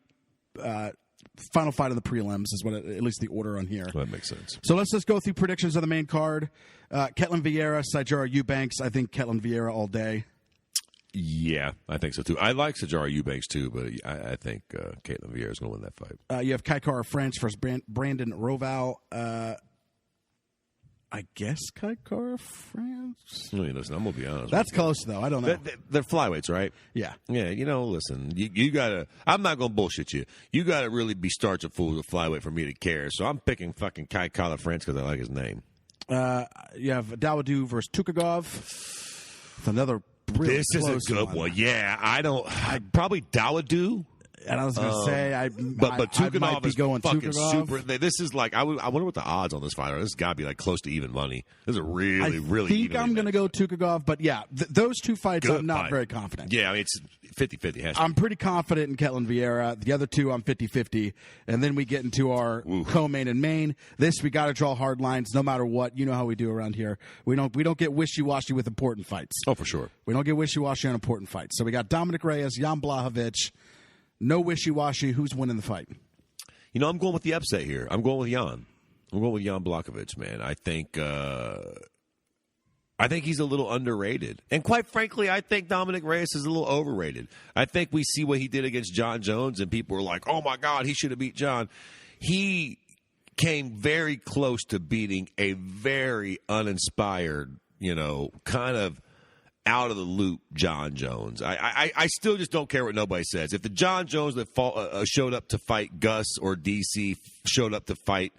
Speaker 2: final fight of the prelims is what at least the order on here.
Speaker 3: Well, that makes sense.
Speaker 2: So let's just go through predictions of the main card. Ketlin Vieira, Sijara Eubanks. I think Ketlin Vieira all day.
Speaker 3: Yeah, I think so too. I like Sijara Eubanks too, but I think Caitlin Vieira is going to win that fight.
Speaker 2: You have Kai Kara France versus Brandon Roval. I guess Kai Kara France.
Speaker 3: Listen, I'm going to be honest.
Speaker 2: That's close though. I don't know.
Speaker 3: They're flyweights, right?
Speaker 2: Yeah.
Speaker 3: Yeah, listen, you got to – I'm not going to bullshit you. You got to really be starch a fool with a flyweight for me to care. So I'm picking fucking Kai Kara France because I like his name.
Speaker 2: You have Dawodu versus Tukagov. It's another really
Speaker 3: This is a good one. Yeah, I probably Dawodu.
Speaker 2: And I was going to say,
Speaker 3: but
Speaker 2: I
Speaker 3: Tukhugov
Speaker 2: might be
Speaker 3: is
Speaker 2: going
Speaker 3: fucking
Speaker 2: Tukhugov.
Speaker 3: super. This is like I wonder what the odds on this fight are. This has got to be like close to even money. This is a really, really.
Speaker 2: I think
Speaker 3: evenly
Speaker 2: I'm going to go Tukagov, but yeah, those two fights
Speaker 3: Good
Speaker 2: I'm not
Speaker 3: fight.
Speaker 2: very confident.
Speaker 3: Yeah, I mean it's 50-50.
Speaker 2: I'm pretty confident in Ketlin Vieira. The other two I'm 50-50, and then we get into our co-main and main. This we got to draw hard lines no matter what. You know how we do around here. We don't get wishy-washy with important fights.
Speaker 3: Oh, for sure.
Speaker 2: We don't get wishy-washy on important fights. So we got Dominic Reyes, Jan Blachowicz. No wishy-washy. Who's winning the fight?
Speaker 3: I'm going with the upset here. I'm going with Jan. I'm going with Jan Blachowicz, man. I think he's a little underrated. And quite frankly, I think Dominic Reyes is a little overrated. I think we see what he did against John Jones, and people were like, oh, my God, he should have beat John. He came very close to beating a very uninspired, kind of out-of-the-loop John Jones. I still just don't care what nobody says. If the John Jones that showed up to fight Gus or DC showed up to fight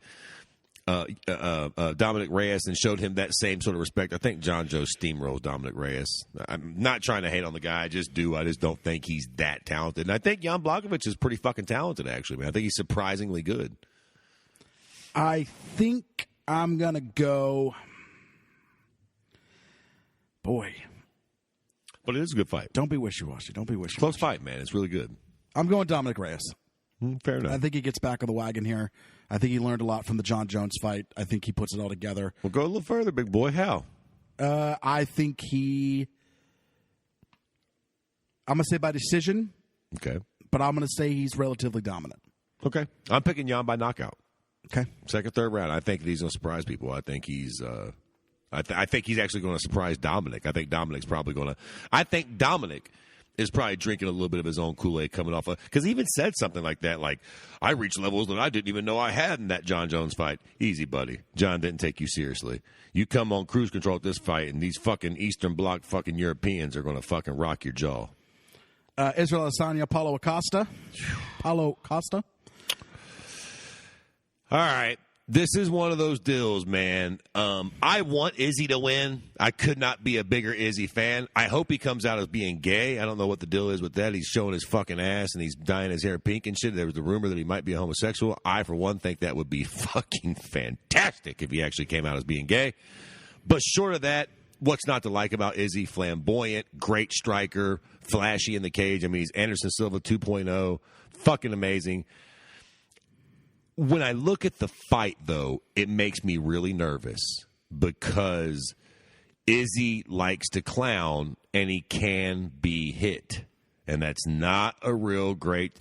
Speaker 3: Dominic Reyes and showed him that same sort of respect, I think John Jones steamrolls Dominic Reyes. I'm not trying to hate on the guy. I just don't think he's that talented. And I think Jan Blachowicz is pretty fucking talented, actually, man. I think he's surprisingly good.
Speaker 2: I think I'm going to go... Boy...
Speaker 3: But it is a good fight.
Speaker 2: Don't be wishy-washy.
Speaker 3: Close fight, man. It's really good.
Speaker 2: I'm going Dominic Reyes.
Speaker 3: Fair enough.
Speaker 2: I think he gets back on the wagon here. I think he learned a lot from the John Jones fight. I think he puts it all together.
Speaker 3: Well, go a little further, big boy. How?
Speaker 2: I think I'm going to say by decision.
Speaker 3: Okay.
Speaker 2: But I'm going to say he's relatively dominant.
Speaker 3: Okay. I'm picking Jan by knockout.
Speaker 2: Okay.
Speaker 3: Second, third round. I think he's going to surprise people. I think he's... I think he's actually going to surprise Dominic. I think Dominic's probably going to. I think Dominic is probably drinking a little bit of his own Kool-Aid coming off of, because he even said something like that, like, I reached levels that I didn't even know I had in that John Jones fight. Easy, buddy. John didn't take you seriously. You come on cruise control at this fight, and these fucking Eastern Bloc fucking Europeans are going to fucking rock your jaw.
Speaker 2: Israel Adesanya, Paulo Costa. All
Speaker 3: right. This is one of those deals, man. I want Izzy to win. I could not be a bigger Izzy fan. I hope he comes out as being gay. I don't know what the deal is with that. He's showing his fucking ass and he's dyeing his hair pink and shit. There was the rumor that he might be a homosexual. I, for one, think that would be fucking fantastic if he actually came out as being gay. But short of that, what's not to like about Izzy? Flamboyant, great striker, flashy in the cage. I mean, he's Anderson Silva 2.0, fucking amazing. When I look at the fight, though, it makes me really nervous because Izzy likes to clown and he can be hit. And that's not a real great...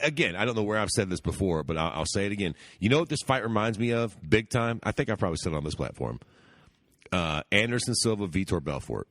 Speaker 3: Again, I don't know where I've said this before, but I'll say it again. You know what this fight reminds me of big time? I think I probably said it on this platform. Anderson Silva, Vitor Belfort.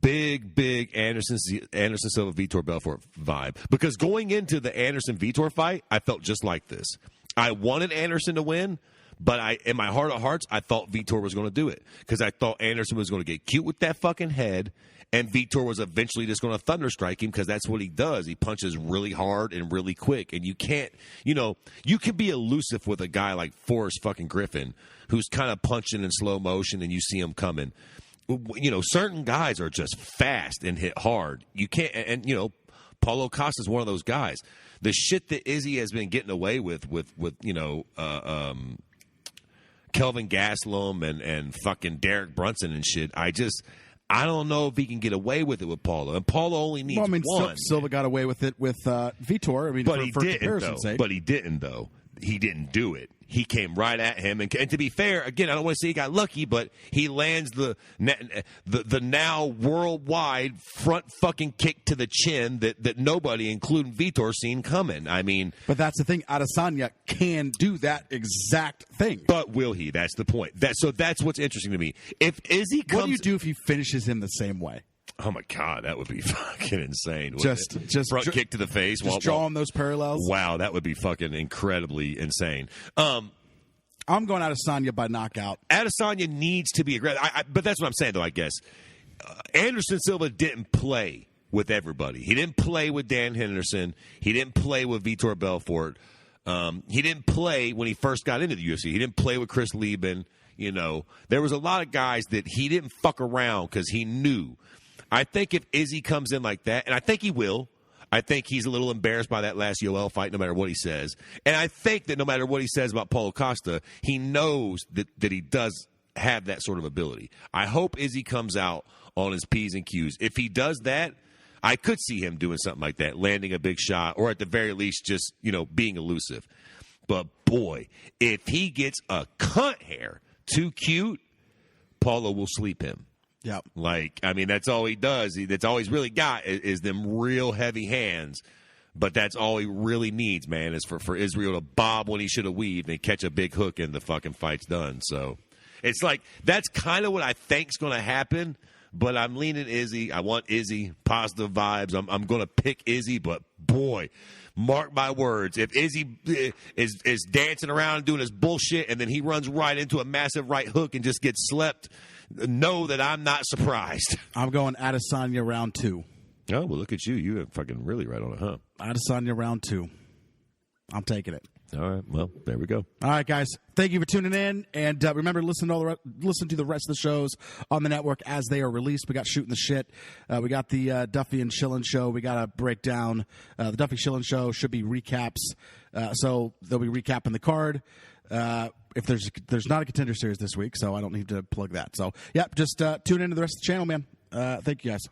Speaker 3: Big Anderson Silva, Vitor Belfort vibe. Because going into the Anderson-Vitor fight, I felt just like this. I wanted Anderson to win, but in my heart of hearts, I thought Vitor was going to do it. Because I thought Anderson was going to get cute with that fucking head, and Vitor was eventually just going to thunderstrike him because that's what he does. He punches really hard and really quick. And you can't, you can be elusive with a guy like Forrest fucking Griffin, who's kind of punching in slow motion and you see him coming. Certain guys are just fast and hit hard. You can't, and Paulo Costa is one of those guys. The shit that Izzy has been getting away with Kelvin Gastelum and fucking Derek Brunson and shit. I don't know if he can get away with it with Paulo. And Paulo only needs one.
Speaker 2: Silva got away with it with Vitor. I mean,
Speaker 3: but
Speaker 2: for
Speaker 3: he didn't,
Speaker 2: comparison's
Speaker 3: though.
Speaker 2: sake.
Speaker 3: But he didn't, though. He didn't do it. he came right at him. And to be fair, again, I don't want to say he got lucky, but he lands the now worldwide front fucking kick to the chin that nobody, including Vitor, seen coming. I mean,
Speaker 2: but that's the thing. Adesanya can do that exact thing.
Speaker 3: But will he? That's the point. So that's what's interesting to me. If Izzy comes,
Speaker 2: what do you do if he finishes him the same way?
Speaker 3: Oh my God, that would be fucking insane.
Speaker 2: Just
Speaker 3: front kick to the face.
Speaker 2: Just drawing those parallels.
Speaker 3: Wow, that would be fucking incredibly insane.
Speaker 2: I'm going Adesanya by knockout.
Speaker 3: Adesanya needs to be aggressive. But that's what I'm saying, though, I guess. Anderson Silva didn't play with everybody. He didn't play with Dan Henderson. He didn't play with Vitor Belfort. He didn't play when he first got into the UFC. He didn't play with Chris Lieben. You know, there was a lot of guys that he didn't fuck around because he knew. I think if Izzy comes in like that, and I think he will, I think he's a little embarrassed by that last Yoel fight no matter what he says. And I think that no matter what he says about Paulo Costa, he knows that he does have that sort of ability. I hope Izzy comes out on his P's and Q's. If he does that, I could see him doing something like that, landing a big shot, or at the very least just, being elusive. But, boy, if he gets a cunt hair too cute, Paulo will sleep him.
Speaker 2: Yep.
Speaker 3: That's all he does. That's all he's really got is them real heavy hands. But that's all he really needs, man, is for Israel to bob when he should have weaved and catch a big hook and the fucking fight's done. So it's like that's kind of what I think's going to happen. But I'm leaning Izzy. I want Izzy. Positive vibes. I'm going to pick Izzy. But, boy, mark my words. If Izzy is dancing around and doing his bullshit and then he runs right into a massive right hook and just gets slept, know that I'm not surprised.
Speaker 2: I'm going Adesanya round 2.
Speaker 3: Oh, well, look at you. You are fucking really right on it, huh?
Speaker 2: Adesanya round 2. I'm taking it.
Speaker 3: All right. Well, there we go.
Speaker 2: All right, guys. Thank you for tuning in. And remember, listen to the rest of the shows on the network as they are released. We got Shooting the Shit. We got the Duffy and Shillin show. We got to break down. The Duffy Shillin show should be recaps. So they'll be recapping the card. If there's not a Contender Series this week, so I don't need to plug that. So, yeah, just tune into the rest of the channel, man. Thank you, guys.